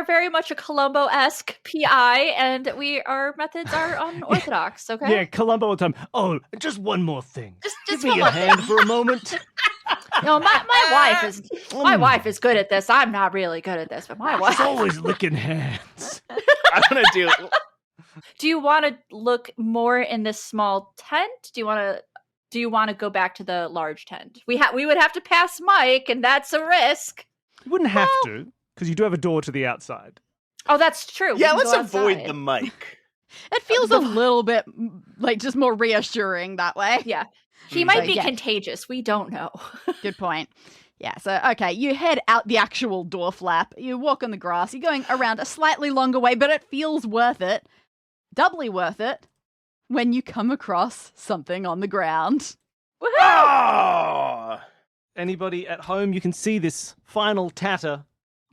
very much a Columbo-esque PI, and our methods are unorthodox. Okay. Yeah, Columbo all the time. Oh, just one more thing. Just give me your hand for a moment. No, my wife is good at this. I'm not really good at this, but my wife is always licking hands. I'm gonna do. Do you want to look more in this small tent? Do you want to go back to the large tent? We would have to pass Mike, and that's a risk. You wouldn't have to, because you do have a door to the outside. Oh, that's true. Yeah, We can let's go avoid outside. the mic. It feels a little bit like just more reassuring that way. Yeah. He might be yeah. contagious. We don't know. Good point. Yeah, so, okay, you head out the actual door flap. You walk on the grass. You're going around a slightly longer way, but it feels worth it. Doubly worth it when you come across something on the ground. Oh! Anybody at home, you can see this final tatter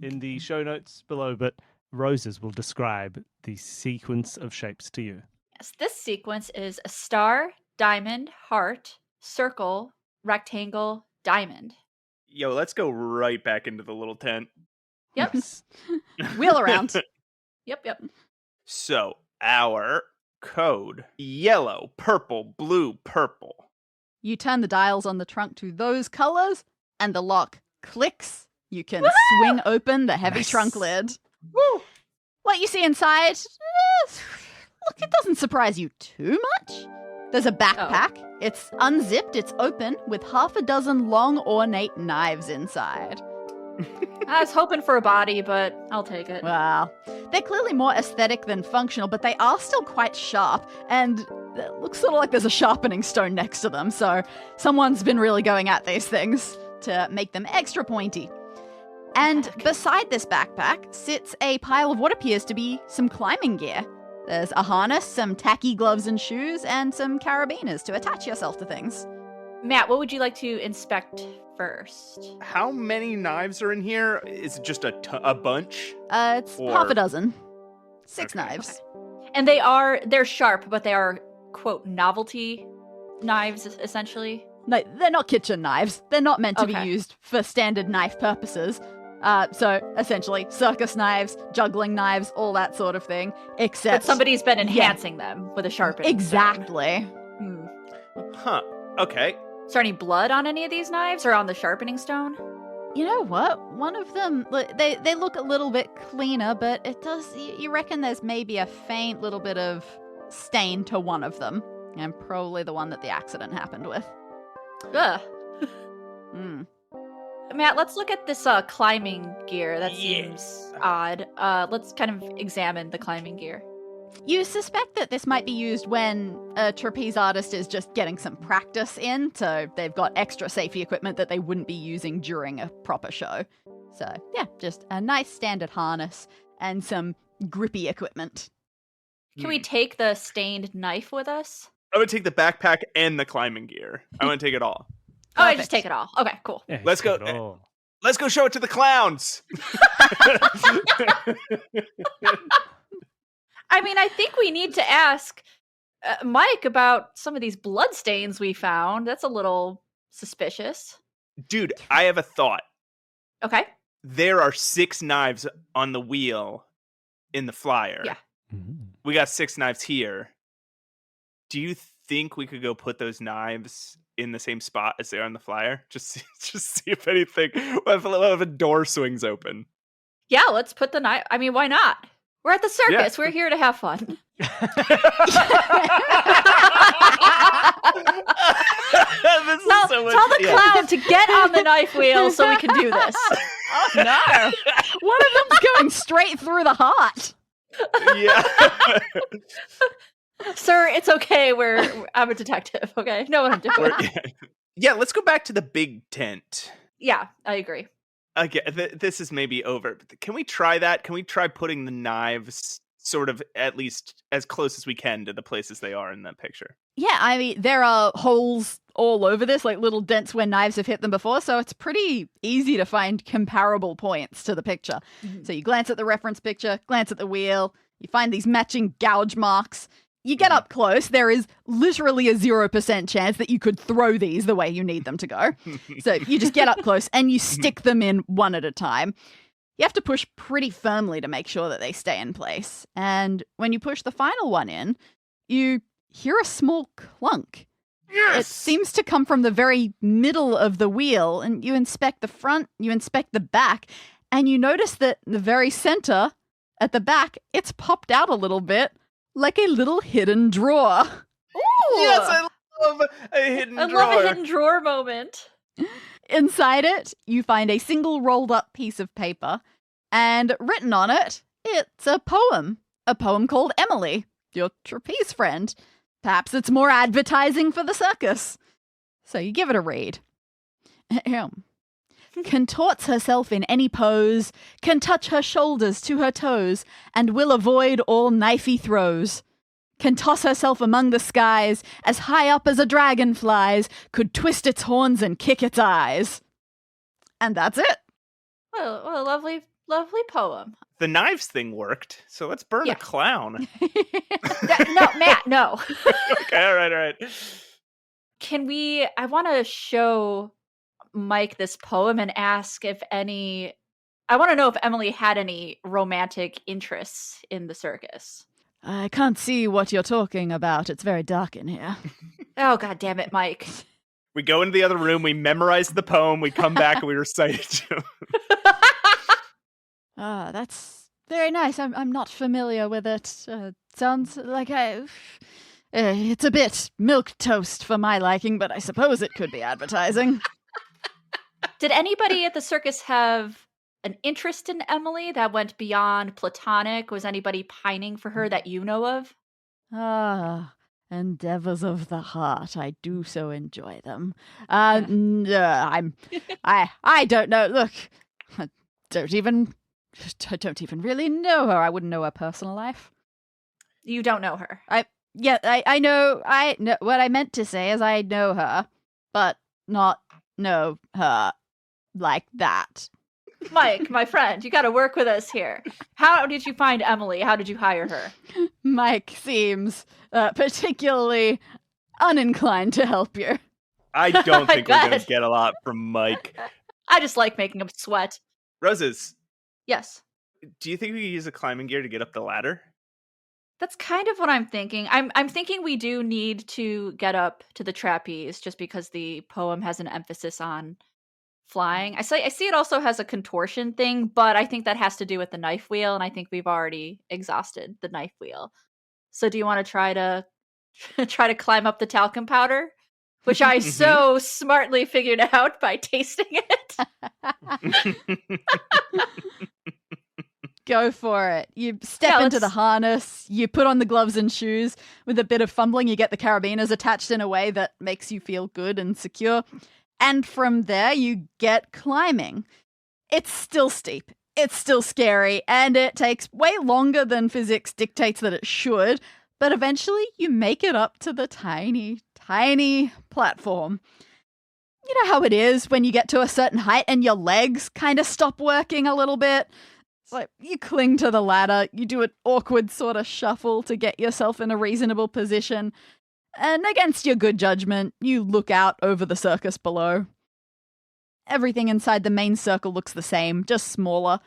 in the show notes below, but Roses will describe the sequence of shapes to you. Yes, this sequence is a star, diamond, heart, circle, rectangle, diamond. Yo, let's go right back into the little tent. Yep. Yes. Wheel around. Yep. So, our code: yellow, purple, blue, purple. You turn the dials on the trunk to those colors, and the lock clicks. You can swing open the heavy trunk lid. Woo! What you see inside, look, it doesn't surprise you too much. There's a backpack. It's unzipped, it's open, with half a dozen long, ornate knives inside. I was hoping for a body, but I'll take it. Well, they're clearly more aesthetic than functional, but they are still quite sharp, and it looks sort of like there's a sharpening stone next to them, so someone's been really going at these things to make them extra pointy. And beside this backpack sits a pile of what appears to be some climbing gear. There's a harness, some tacky gloves and shoes, and some carabiners to attach yourself to things. Matt, what would you like to inspect first? How many knives are in here? Is it just a bunch? It's half a dozen. 6 Okay. knives. And they're sharp, but they are, quote, novelty knives, essentially. No, they're not kitchen knives. They're not meant to be Okay. used for standard knife purposes. So, essentially, circus knives, juggling knives, all that sort of thing, except... But somebody's been enhancing them with a sharpening Exactly. stone. Huh. Okay. Is there any blood on any of these knives or on the sharpening stone? You know what? One of them, they look a little bit cleaner, but it does... You reckon there's maybe a faint little bit of stain to one of them. And probably the one that the accident happened with. Ugh. Hmm. Matt, let's look at this climbing gear. That seems odd. Let's kind of examine the climbing gear. You suspect that this might be used when a trapeze artist is just getting some practice in, so they've got extra safety equipment that they wouldn't be using during a proper show. So, yeah, just a nice standard harness and some grippy equipment. Can we take the stained knife with us? I would take the backpack and the climbing gear. I want to take it all. Oh, I Perfect. just take it all. Okay, cool. Yeah, Let's you go. said it all. Let's go show it to the clowns. I mean, I think we need to ask Mike about some of these blood stains we found. That's a little suspicious. Dude, I have a thought. Okay. There are 6 knives on the wheel in the flyer. Yeah. We got 6 knives here. Do you think we could go put those knives in the same spot as they are on the flyer? Just see if anything. What if a door swings open? Yeah, let's put the knife. I mean, why not? We're at the circus. We're here to have fun. This is Tell, so much, tell the clown to get on the knife wheel so we can do this. Oh, no! One of them's going straight through the heart. Yeah. Sir, it's okay. I'm a detective, okay? Know what I'm doing. Yeah, let's go back to the big tent. Yeah, I agree. Okay, this is maybe over. Can we try that? Can we try putting the knives sort of at least as close as we can to the places they are in that picture? Yeah, I mean, there are holes all over this, like little dents where knives have hit them before, so it's pretty easy to find comparable points to the picture. Mm-hmm. So you glance at the reference picture, glance at the wheel, you find these matching gouge marks. You get up close, there is literally a 0% chance that you could throw these the way you need them to go. So you just get up close and you stick them in one at a time. You have to push pretty firmly to make sure that they stay in place. And when you push the final one in, you hear a small clunk. Yes! It seems to come from the very middle of the wheel, and you inspect the front, you inspect the back, and you notice that in the very center, at the back, it's popped out a little bit, like a little hidden drawer. Ooh! Yes, I love a hidden drawer. I love a hidden drawer moment. Inside it, you find a single rolled up piece of paper, and written on it, it's a poem. A poem called Emily, your trapeze friend. Perhaps it's more advertising for the circus. So you give it a read. Contorts herself in any pose, can touch her shoulders to her toes, and will avoid all knifey throws. Can toss herself among the skies, as high up as a dragon flies, could twist its horns and kick its eyes. And that's it. Well, what a lovely, lovely poem. The knives thing worked, so let's burn Yeah. a clown. No, Matt, no. Okay, all right. I want to show Mike this poem and ask if I want to know if Emily had any romantic interests in the circus. I can't see what you're talking about. It's very dark in here. Oh, God damn it, Mike. We go into the other room, we memorize the poem, we come back and we recite it to Ah, that's very nice. I'm not familiar with it. Sounds like it's a bit milquetoast for my liking, but I suppose it could be advertising. Did anybody at the circus have an interest in Emily that went beyond platonic? Was anybody pining for her that you know of? Ah, endeavors of the heart. I do so enjoy them. I don't know. Look, I don't even really know her. I wouldn't know her personal life. You don't know her. I know what I meant to say is I know her, but not know her like that. Mike, my friend, you got to work with us here. How did you find Emily? How did you hire her? Mike seems particularly uninclined to help you. I don't think we're going bet. to get a lot from Mike. I just like making him sweat. Roses, Yes. do you think we could use a climbing gear to get up the ladder? That's kind of what I'm thinking. I'm thinking we do need to get up to the trapeze just because the poem has an emphasis on flying. I see it also has a contortion thing, but I think that has to do with the knife wheel, and I think we've already exhausted the knife wheel. So do you want to try to climb up the talcum powder? Which I so smartly figured out by tasting it. Go for it. You step into the harness, you put on the gloves and shoes. With a bit of fumbling, you get the carabiners attached in a way that makes you feel good and secure. And from there, you get climbing. It's still steep, it's still scary, and it takes way longer than physics dictates that it should. But eventually, you make it up to the tiny, tiny platform. You know how it is when you get to a certain height and your legs kind of stop working a little bit? It's like you cling to the ladder, you do an awkward sort of shuffle to get yourself in a reasonable position, and against your good judgment, you look out over the circus below. Everything inside the main circle looks the same, just smaller.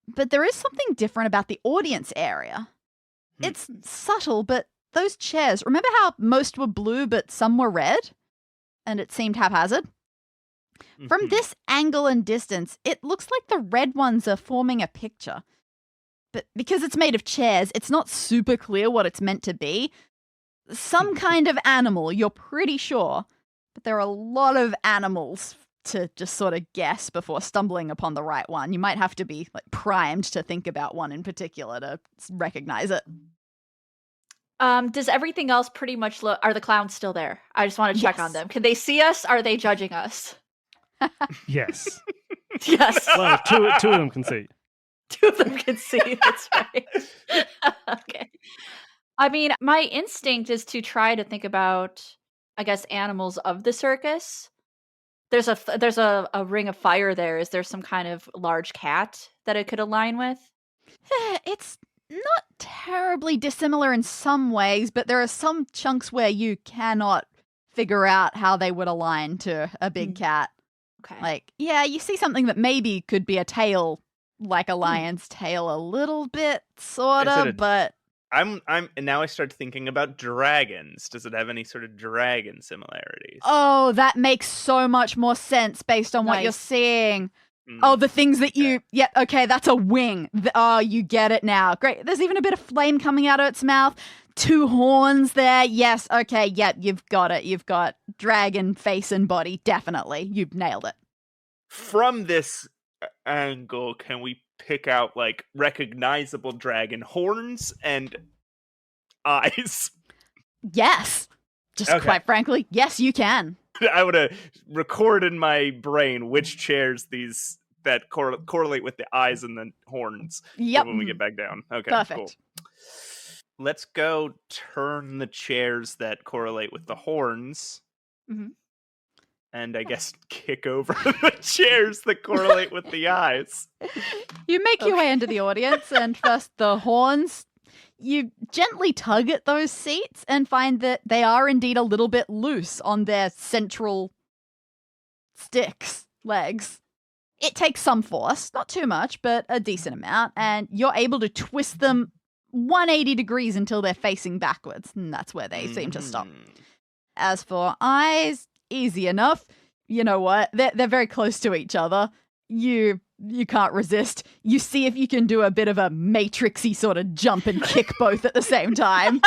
But there is something different about the audience area. It's subtle, but those chairs, remember how most were blue but some were red? And it seemed haphazard? From this angle and distance, it looks like the red ones are forming a picture. But because it's made of chairs, it's not super clear what it's meant to be. Some kind of animal, you're pretty sure. But there are a lot of animals to just sort of guess before stumbling upon the right one. You might have to be primed to think about one in particular to recognize it. Does everything else pretty much look... Are the clowns still there? I just want to check on them. Can they see us? Are they judging us? Yes. Yes. Well, two of them can see. Two of them can see. That's right. Okay. I mean, my instinct is to try to think about, I guess, animals of the circus. There's a ring of fire there. Is there some kind of large cat that it could align with? It's not terribly dissimilar in some ways, but there are some chunks where you cannot figure out how they would align to a big cat. Okay. You see something that maybe could be a tail, like a lion's tail a little bit, sort of, but... And now I start thinking about dragons. Does it have any sort of dragon similarities? Oh, that makes so much more sense based on what you're seeing. Oh, the things that you... Yeah, okay, that's a wing. Oh, you get it now. Great. There's even a bit of flame coming out of its mouth. 2 horns there. Yes, okay, yep, you've got it. You've got dragon face and body. Definitely. You've nailed it. From this angle, can we pick out, like, recognizable dragon horns and eyes? Yes. Just quite frankly, yes, you can. I would have recorded in my brain which chairs these that correlate with the eyes and the horns. Yep. When we get back down. Okay, Perfect. cool. Let's go turn the chairs that correlate with the horns. Mm-hmm. And I guess kick over the chairs that correlate with the eyes. You make your way into the audience, and first the horns. You gently tug at those seats and find that they are indeed a little bit loose on their central legs. It takes some force, not too much, but a decent amount, and you're able to twist them 180 degrees until they're facing backwards, and that's where they seem to stop. As for eyes, easy enough. You know what? They're very close to each other. You can't resist. You see if you can do a bit of a matrixy sort of jump and kick both at the same time.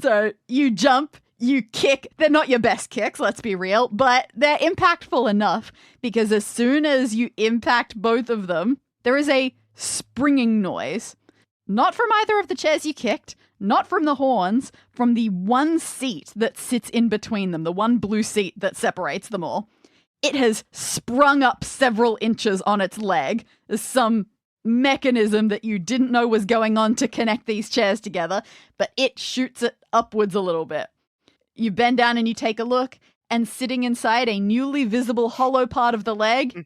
So you jump, you kick. They're not your best kicks, let's be real, but they're impactful enough because as soon as you impact both of them, there is a springing noise. Not from either of the chairs you kicked, not from the horns, from the one seat that sits in between them, the one blue seat that separates them all. It has sprung up several inches on its leg. There's some mechanism that you didn't know was going on to connect these chairs together, but it shoots it upwards a little bit. You bend down and you take a look, and sitting inside a newly visible hollow part of the leg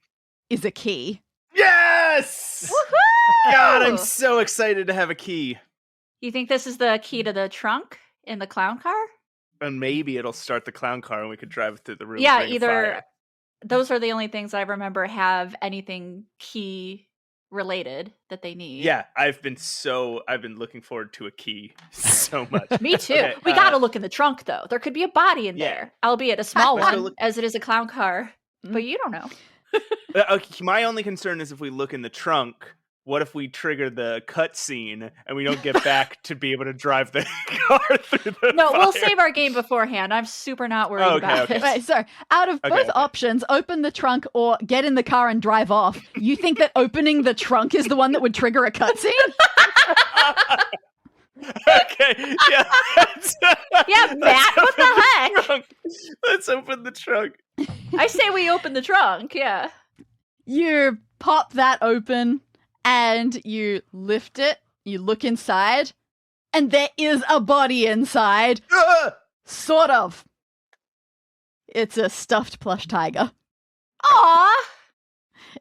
is a key. Yes! Woohoo! God, I'm so excited to have a key. You think this is the key to the trunk in the clown car? And maybe it'll start the clown car and we could drive it through the room. Yeah, either those are the only things I remember have anything key related that they need. Yeah, I've been looking forward to a key so much. Me too. Okay, we gotta look in the trunk though. There could be a body in there, albeit a small one, as it is a clown car. But you don't know. Okay, my only concern is if we look in the trunk, what if we trigger the cutscene and we don't get back to be able to drive the car through the No, fire? we'll save our game beforehand. I'm super not worried about it. Right, so out of both options, open the trunk or get in the car and drive off, you think that opening the trunk is the one that would trigger a cutscene? Okay, yeah. Yeah, Matt, what the heck? Trunk. Let's open the trunk. I say we open the trunk, yeah. You pop that open and you lift it, you look inside, and there is a body inside. Sort of. It's a stuffed plush tiger. Aww.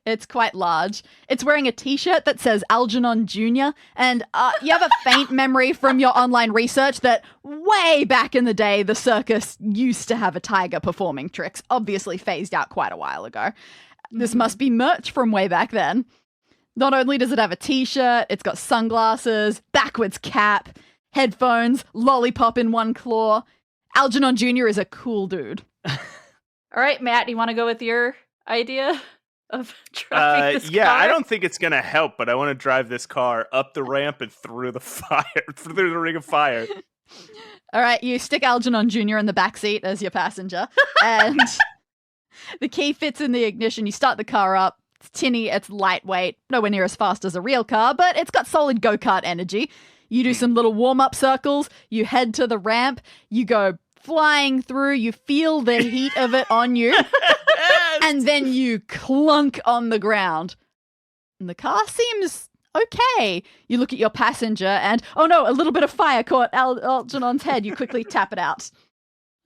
It's quite large. It's wearing a t-shirt that says Algernon Jr. And you have a faint memory from your online research that way back in the day, the circus used to have a tiger performing tricks, obviously phased out quite a while ago. This must be merch from way back then. Not only does it have a t-shirt, it's got sunglasses, backwards cap, headphones, lollipop in one claw. Algernon Jr. is a cool dude. All right, Matt, do you want to go with your idea of driving this car? I don't think it's going to help, but I want to drive this car up the ramp and through the fire, through the ring of fire. All right, you stick Algernon Jr. in the backseat as your passenger, and the key fits in the ignition. You start the car up. It's tinny, it's lightweight, nowhere near as fast as a real car, but it's got solid go-kart energy. You do some little warm-up circles, you head to the ramp, you go flying through, you feel the heat of it on you, and then you clunk on the ground. And the car seems okay. You look at your passenger and, oh no, a little bit of fire caught Algernon's head. You quickly tap it out.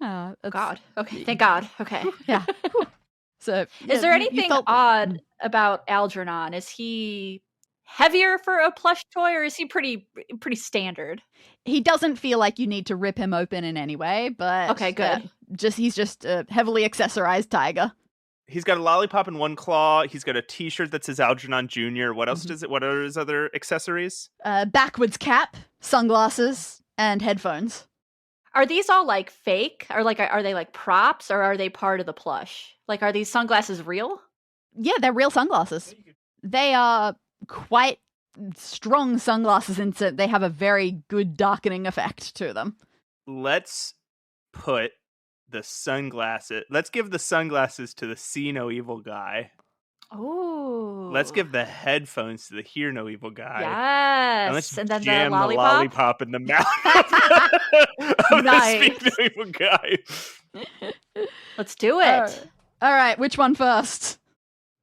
God. Okay, thank God. Okay. Yeah. So, is there anything odd about Algernon? Is he heavier for a plush toy, or is he pretty standard? He doesn't feel like you need to rip him open in any way, but okay, good. He's just a heavily accessorized tiger. He's got a lollipop in one claw. He's got a t-shirt that says Algernon Jr. What else does it? What are his other accessories? Backwards cap, sunglasses, and headphones. Are these all like fake? Or like are they like props or are they part of the plush? Like are these sunglasses real? Yeah, they're real sunglasses. They are quite strong sunglasses in that they have a very good darkening effect to them. Let's put the sunglasses. Let's give the sunglasses to the see no evil guy. Oh. Let's give the headphones to the hear no evil guy. Yes. And let's then jam the the lollipop in the mouth of Nice. the speak no evil guy. Let's do it. All right, which one first?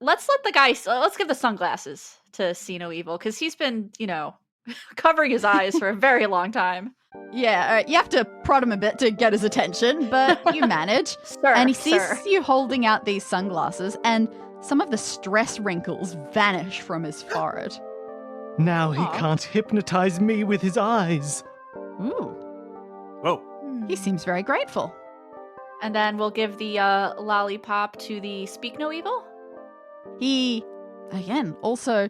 Let's give the sunglasses to See No Evil because he's been, covering his eyes for a very long time. Yeah, all right, you have to prod him a bit to get his attention, but you manage. Sir, and he sees you holding out these sunglasses, and some of the stress wrinkles vanish from his forehead. Now he can't hypnotize me with his eyes. Ooh, Whoa. he seems very grateful. And then we'll give the lollipop to the Speak No Evil. He, again, also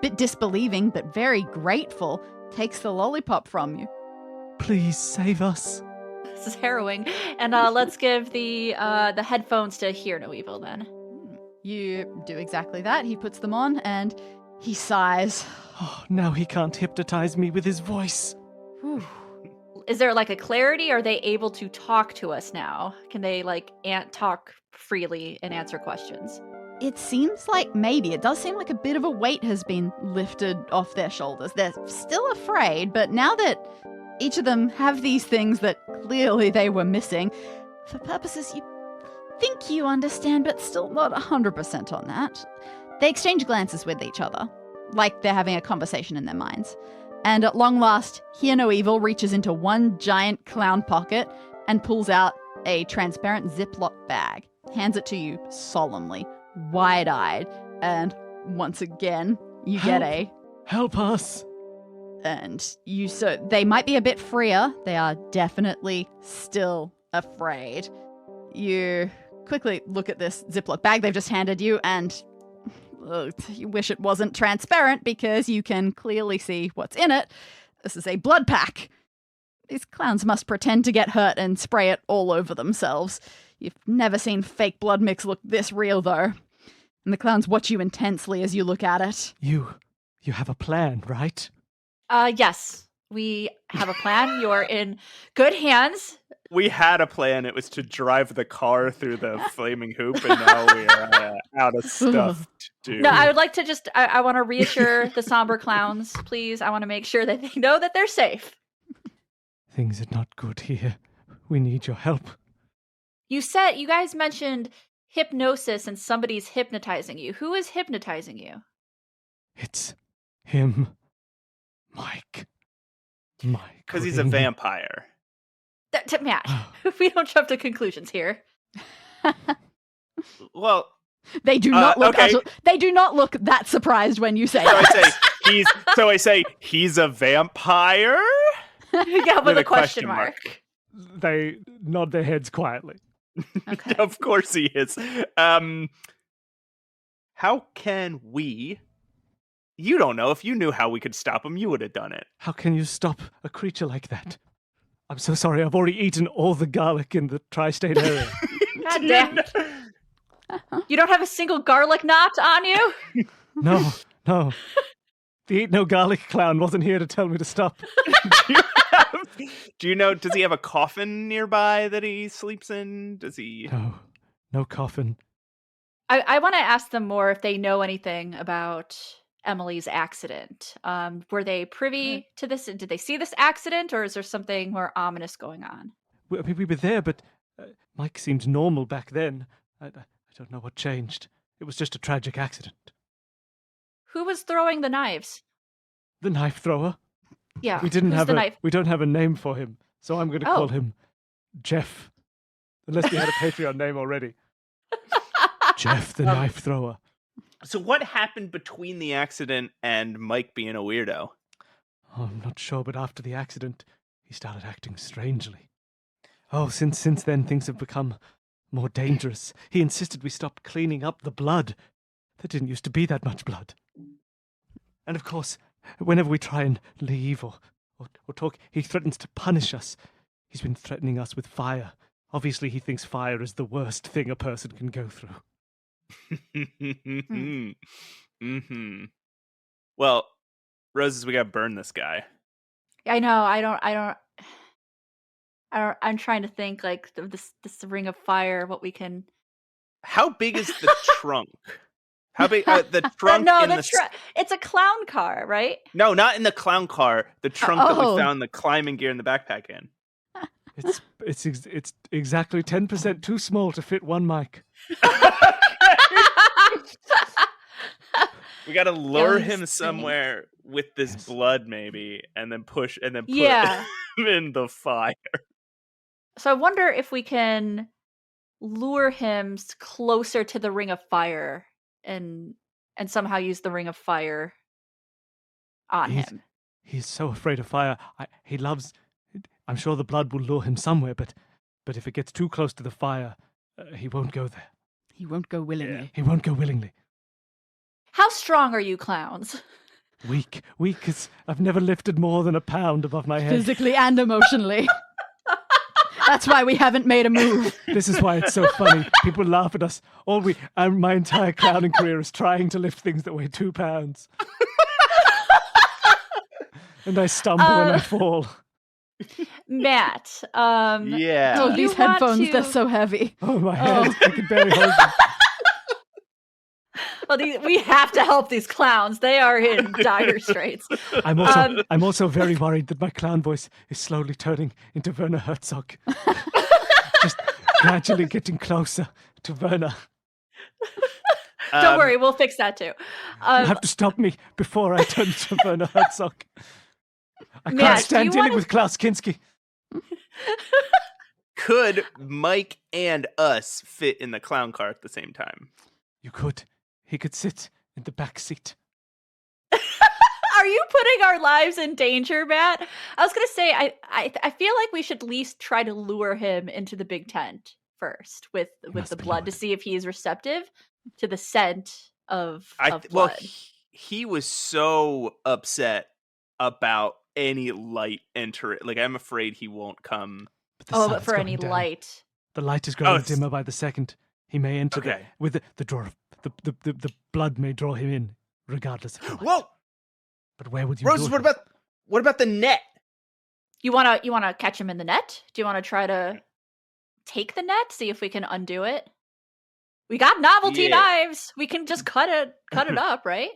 bit disbelieving but very grateful, takes the lollipop from you. Please save us. This is harrowing. And let's give the headphones to Hear No Evil then. You do exactly that. He puts them on and he sighs. Oh, now he can't hypnotize me with his voice. Whew. Is there like a clarity? Are they able to talk to us now? Can they talk freely and answer questions? It seems like maybe. It does seem like a bit of a weight has been lifted off their shoulders. They're still afraid, but now that each of them have these things that clearly they were missing, for purposes you think you understand, but still not 100% on that, they exchange glances with each other, like they're having a conversation in their minds. And at long last, Hear No Evil reaches into one giant clown pocket and pulls out a transparent Ziploc bag, hands it to you solemnly, wide-eyed, and once again, you get a... Help us! And they might be a bit freer. They are definitely still afraid. You quickly look at this Ziploc bag they've just handed you, and you wish it wasn't transparent because you can clearly see what's in it. This is a blood pack. These clowns must pretend to get hurt and spray it all over themselves. You've never seen fake blood mix look this real, though. And the clowns watch you intensely as you look at it. You have a plan, right? Yes, we have a plan. You're in good hands. We had a plan. It was to drive the car through the flaming hoop, and now we are out of stuff to do. No, I would like to I want to reassure the somber clowns, please. I want to make sure that they know that they're safe. Things are not good here. We need your help. You guys mentioned hypnosis and somebody's hypnotizing you. Who is hypnotizing you? It's him. Mike. Because he's a vampire. Matt, we don't jump to conclusions here. Well, they do not look. Okay. They do not look that surprised when you say so that. I say he's a vampire. Yeah, with a question mark. They nod their heads quietly. Okay. Of course he is. How can we? You don't know. If you knew how we could stop him, you would have done it. How can you stop a creature like that? I'm so sorry. I've already eaten all the garlic in the tri-state area. God damn. You don't have a single garlic knot on you? No. The Eat No Garlic clown wasn't here to tell me to stop. Do you know, does he have a coffin nearby that he sleeps in? Does he? No coffin. I want to ask them more if they know anything about Emily's accident. Were they privy to this? Did they see this accident, or is there something more ominous going on? We were there, but Mike seemed normal back then. I don't know what changed. It was just a tragic accident. Who was throwing the knives? The knife thrower. Yeah, We don't have a name for him, so I'm going to call Oh. him Jeff. Unless we had a Patreon name already. Jeff the knife thrower. So what happened between the accident and Mike being a weirdo? Oh, I'm not sure, but after the accident, he started acting strangely. Oh, since then, things have become more dangerous. He insisted we stop cleaning up the blood. There didn't used to be that much blood. And of course, whenever we try and leave or talk, he threatens to punish us. He's been threatening us with fire. Obviously, he thinks fire is the worst thing a person can go through. Mm-hmm. Well, Roses, we gotta burn this guy. I know. I'm trying to think like this ring of fire. What we can. How big is the trunk? How big? The trunk No, in it's a clown car, right? No, not in the clown car. The trunk that Oh. we found the climbing gear in the backpack in. It's exactly 10% too small to fit one mic. We gotta lure Young him singing. somewhere with this Yes. blood, maybe, and then put Yeah. him in the fire. So I wonder if we can lure him closer to the ring of fire and somehow use the ring of fire on He's- him. He's so afraid of fire. I'm sure the blood will lure him somewhere, but if it gets too close to the fire, he won't go there. He won't go willingly. He won't go willingly. How strong are you, clowns? Weak as I've never lifted more than a pound above my head. Physically and emotionally. That's why we haven't made a move. This is why it's so funny. People laugh at us. My entire clowning career is trying to lift things that weigh 2 pounds. And I stumble and I fall. Matt, Yeah. Oh, Do these you want headphones, they're to- so heavy. Oh, my head. I can barely hold them. well, we have to help these clowns. They are in dire straits. I'm also very worried that my clown voice is slowly turning into Werner Herzog. Just gradually getting closer to Werner. Don't worry, we'll fix that too. You have to stop me before I turn to Werner Herzog. I Matt, can't do stand you dealing wanna- with Klaus Kinski. Could Mike and us fit in the clown car at the same time? You could. He could sit in the back seat. Are you putting our lives in danger, Matt? I was gonna say, I feel like we should at least try to lure him into the big tent first with must the be blood to lured. see if he is receptive to the scent of Well, blood. he was so upset about any light enter it. Like, I'm afraid he won't come. But the But sun's for any going down. light. The light is growing it's- dimmer by the second. He may enter Okay. with the door of the blood may draw him in, regardless of the light. Whoa, But where would you Roses, lure what him? about the net? You wanna catch him in the net? Do you wanna try to take the net? See if we can undo it? We got novelty Yeah. knives. We can just cut it up, right?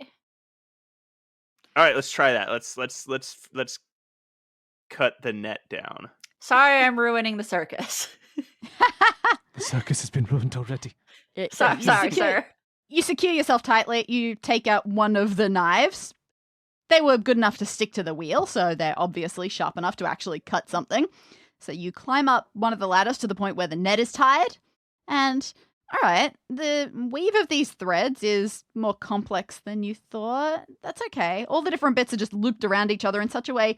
All right, let's try that. Let's cut the net down. Sorry, I'm ruining the circus. The circus has been ruined already. sorry, sir. You secure yourself tightly. You take out one of the knives. They were good enough to stick to the wheel, so they're obviously sharp enough to actually cut something. So you climb up one of the ladders to the point where the net is tied. And, all right, the weave of these threads is more complex than you thought. That's okay. All the different bits are just looped around each other in such a way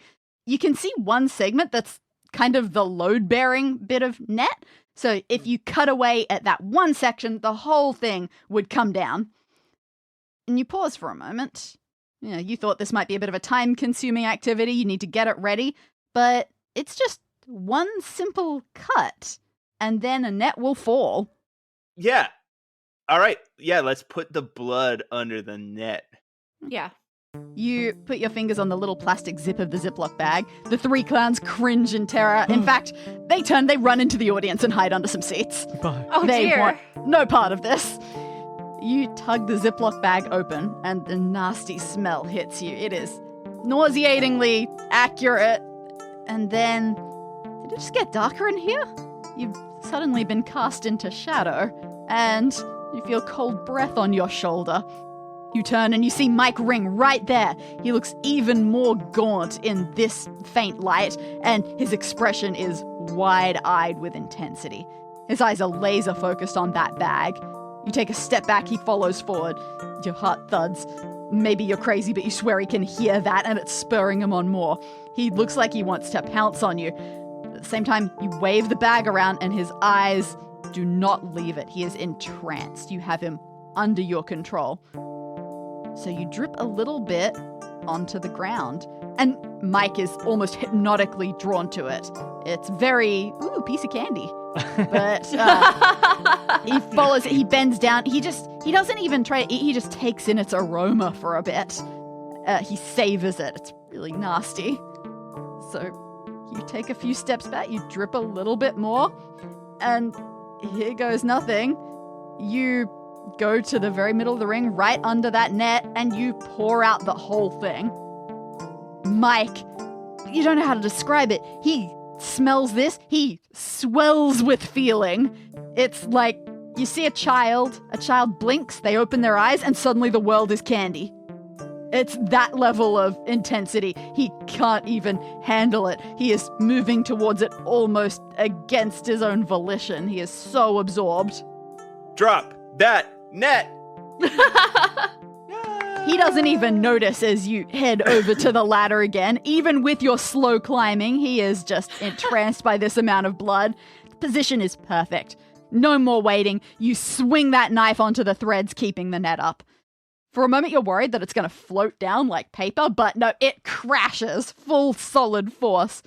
you can see one segment that's kind of the load-bearing bit of net. So if you cut away at that one section, the whole thing would come down. And you pause for a moment. You know, you thought this might be a bit of a time-consuming activity. You need to get it ready. But it's just one simple cut, and then a net will fall. Yeah. All right. Yeah, let's put the blood under the net. Yeah. You put your fingers on the little plastic zip of the Ziploc bag. The 3 clowns cringe in terror. In fact, they run into the audience and hide under some seats. Bye. Oh They dear. want no part of this. You tug the Ziploc bag open, and the nasty smell hits you. It is nauseatingly accurate. And then, did it just get darker in here? You've suddenly been cast into shadow, and you feel cold breath on your shoulder. You turn and you see Mike Ring right there. He looks even more gaunt in this faint light, and his expression is wide-eyed with intensity. His eyes are laser focused on that bag. You take a step back, he follows forward. Your heart thuds. Maybe you're crazy, but you swear he can hear that, and it's spurring him on more. He looks like he wants to pounce on you. At the same time, you wave the bag around, and his eyes do not leave it. He is entranced. You have him under your control. So you drip a little bit onto the ground. And Mike is almost hypnotically drawn to it. It's very, piece of candy. But he follows it, he bends down, he doesn't even try to eat, he just takes in its aroma for a bit. He savors it. It's really nasty. So you take a few steps back, you drip a little bit more, and here goes nothing. You go to the very middle of the ring, right under that net, and you pour out the whole thing. Mike, you don't know how to describe it. He smells this, he swells with feeling. It's like you see a child blinks, they open their eyes, and suddenly the world is candy. It's that level of intensity. He can't even handle it. He is moving towards it almost against his own volition. He is so absorbed. Drop that net! He doesn't even notice as you head over to the ladder again. Even with your slow climbing, he is just entranced by this amount of blood. The position is perfect. No more waiting. You swing that knife onto the threads, keeping the net up. For a moment, you're worried that it's going to float down like paper, but no, it crashes full solid force.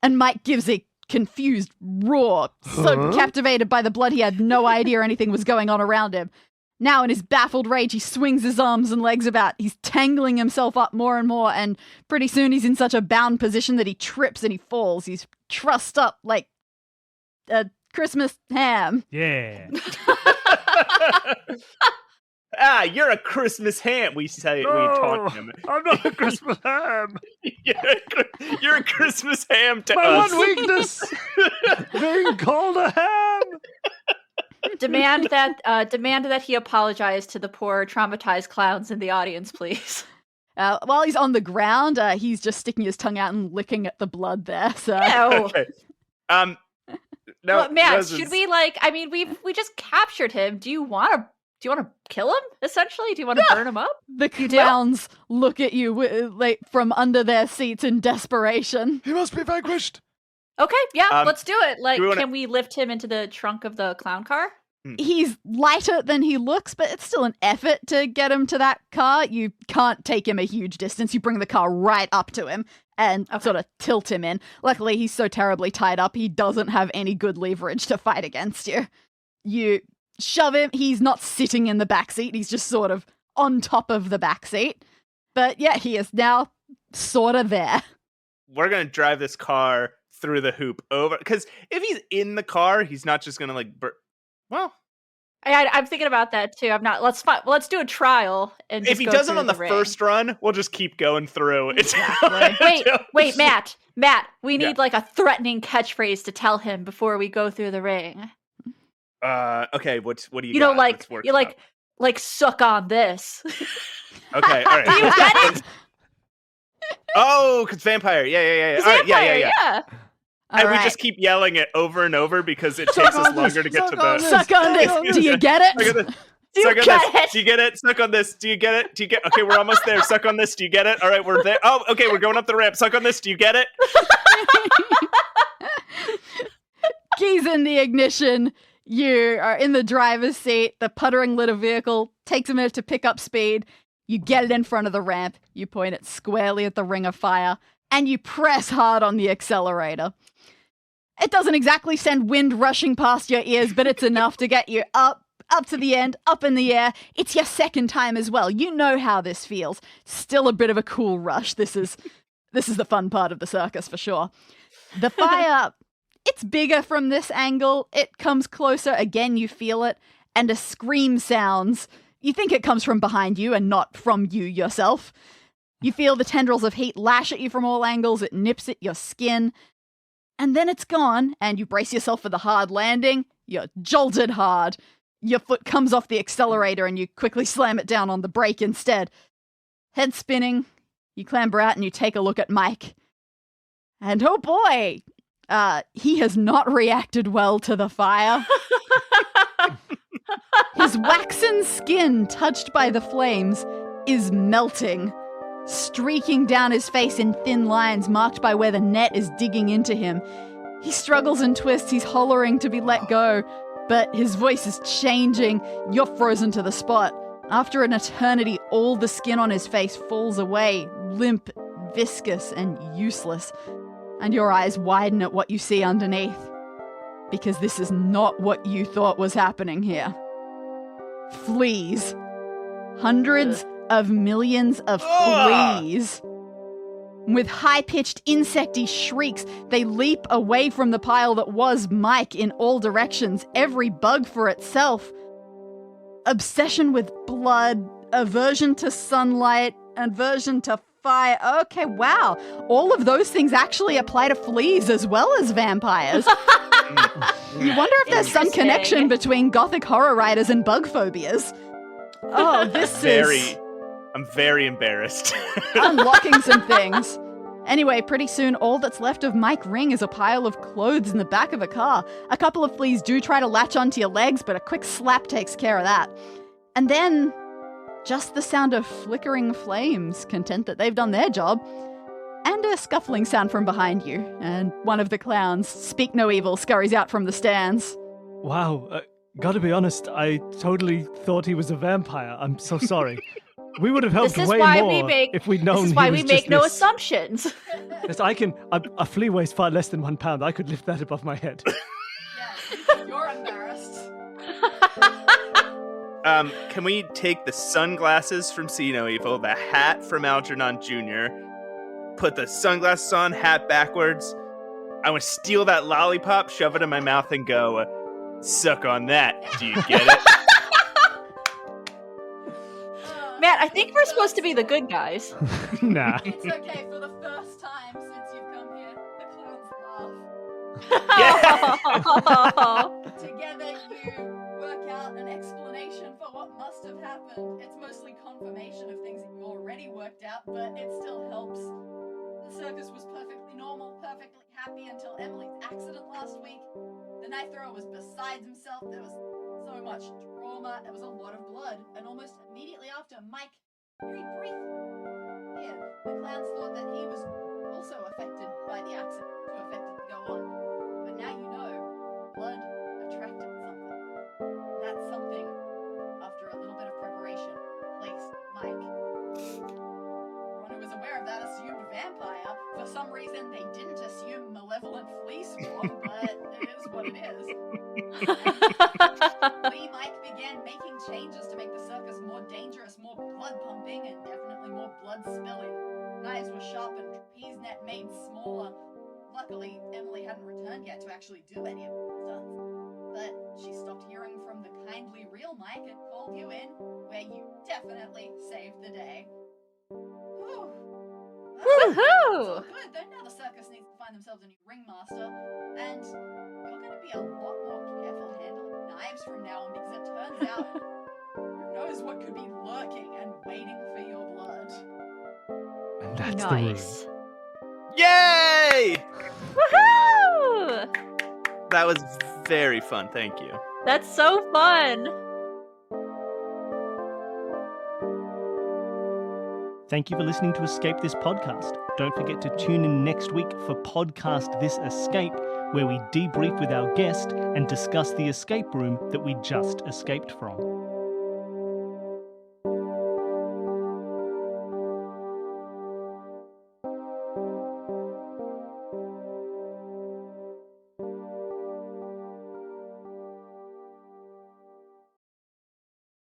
And Mike gives a confused roar, so captivated by the blood he had no idea anything was going on around him. Now, in his baffled rage, he swings his arms and legs about. He's tangling himself up more and more, and pretty soon he's in such a bound position that he trips and he falls. He's trussed up like a Christmas ham. Yeah. You're a Christmas ham, we taunt him. I'm not a Christmas ham. You're a Christmas ham to My us. one weakness, being called a ham. Demand that he apologize to the poor traumatized clowns in the audience, please. While he's on the ground, he's just sticking his tongue out and licking at the blood there. So. Ew. Okay. Well, Matt, should we we just captured him. Do you want to kill him, essentially? Do you want to burn him up? The clowns look at you from under their seats in desperation. He must be vanquished. Okay, yeah, let's do it. Can we lift him into the trunk of the clown car? He's lighter than he looks, but it's still an effort to get him to that car. You can't take him a huge distance. You bring the car right up to him and sort of tilt him in. Luckily, he's so terribly tied up, he doesn't have any good leverage to fight against you. You shove him. He's not sitting in the backseat. He's just sort of on top of the backseat. But yeah, he is now sort of there. We're going to drive this car through the hoop over. Because if he's in the car, he's not just going to well, I'm thinking about that too. I'm not. Let's do a trial. And just if he go does it through on the ring. first run, we'll just keep going through. Wait, Matt, we need like a threatening catchphrase to tell him before we go through the ring. Okay. What do you? You got? know, like suck on this. Okay, all right. Do you get it? Oh, because vampire. Yeah. All right, yeah. All And right. we just keep yelling it over and over because it takes us longer to get to the. Suck on this. Do you get it? Suck on this. Do you Suck on get this. it? Do you get it? Suck on this. Do you get it? Do you get? Okay, we're almost there. Suck on this. Do you get it? All right, we're there. Oh, okay, we're going up the ramp. Suck on this. Do you get it? Keys in the ignition. You are in the driver's seat. The puttering little vehicle takes a minute to pick up speed. You get it in front of the ramp. You point it squarely at the ring of fire, and you press hard on the accelerator. It doesn't exactly send wind rushing past your ears, but it's enough to get you up to the end, up in the air. It's your second time as well. You know how this feels. Still a bit of a cool rush. This is the fun part of the circus for sure. The fire, it's bigger from this angle. It comes closer. Again, you feel it. And a scream sounds. You think it comes from behind you and not from you yourself. You feel the tendrils of heat lash at you from all angles. It nips at your skin. And then it's gone, and you brace yourself for the hard landing. You're jolted hard. Your foot comes off the accelerator, and you quickly slam it down on the brake instead. Head spinning, you clamber out, and you take a look at Mike. And oh boy, he has not reacted well to the fire. His waxen skin, touched by the flames, is melting, streaking down his face in thin lines marked by where the net is digging into him. He struggles and twists, he's hollering to be let go, but his voice is changing. You're frozen to the spot. After an eternity, all the skin on his face falls away, limp, viscous and useless, and your eyes widen at what you see underneath. Because this is not what you thought was happening here. Fleas. Hundreds of millions of fleas. With high-pitched insecty shrieks, they leap away from the pile that was Mike in all directions, every bug for itself. Obsession with blood, aversion to sunlight, aversion to fire. Okay, wow. All of those things actually apply to fleas as well as vampires. You wonder if there's some connection between gothic horror writers and bug phobias. Oh, this is... I'm very embarrassed. Unlocking some things. Anyway, pretty soon all that's left of Mike Ring is a pile of clothes in the back of a car. A couple of fleas do try to latch onto your legs, but a quick slap takes care of that. And then, just the sound of flickering flames, content that they've done their job, and a scuffling sound from behind you, and one of the clowns, Speak No Evil, scurries out from the stands. Wow, gotta be honest, I totally thought he was a vampire. I'm so sorry. We would have helped way more if we'd known he was just this. This is why we make no assumptions. Yes, a flea weighs far less than 1 pound. I could lift that above my head. Yeah, you're embarrassed. Can we take the sunglasses from See No Evil, the hat from Algernon Jr., put the sunglasses on, hat backwards? I want to steal that lollipop, shove it in my mouth, and go, suck on that. Do you get it? Matt, I think we're supposed to be the good guys. Nah. It's okay, for the first time since you've come here, the clowns laugh. Together you work out an explanation for what must have happened. It's mostly confirmation of things that you already worked out, but it still helps. The circus was perfectly normal, perfectly happy until Emily's accident last week. The knife thrower was besides himself. There was so much trauma. There was a lot of blood. And almost immediately after, Mike, very briefly, the clowns thought that he was also affected by the accident, too affected to go on. But now you know, blood attracted something. That something, after a little bit of preparation, placed Mike. Everyone who was aware of that assumed vampire. For some reason, they didn't assume malevolent flea swarm, but it is what it is. Flea Mike began making changes to make the circus more dangerous, more blood pumping, and definitely more blood spilling. Knives were sharpened, trapeze net made smaller. Luckily, Emily hadn't returned yet to actually do any of the stunts. But she stopped hearing from the kindly real Mike and called you in, where you definitely saved the day. Whew. Woohoo! Good, though now the circus needs to find themselves a new ringmaster, and you're going to be a lot more careful handling knives from now on, because it turns out who knows what could be lurking and waiting for your blood. And that's Nice. the room. Yay! Woohoo! That was very fun. Thank you. That's so fun. Thank you for listening to Escape This Podcast. Don't forget to tune in next week for Podcast This Escape, where we debrief with our guest and discuss the escape room that we just escaped from.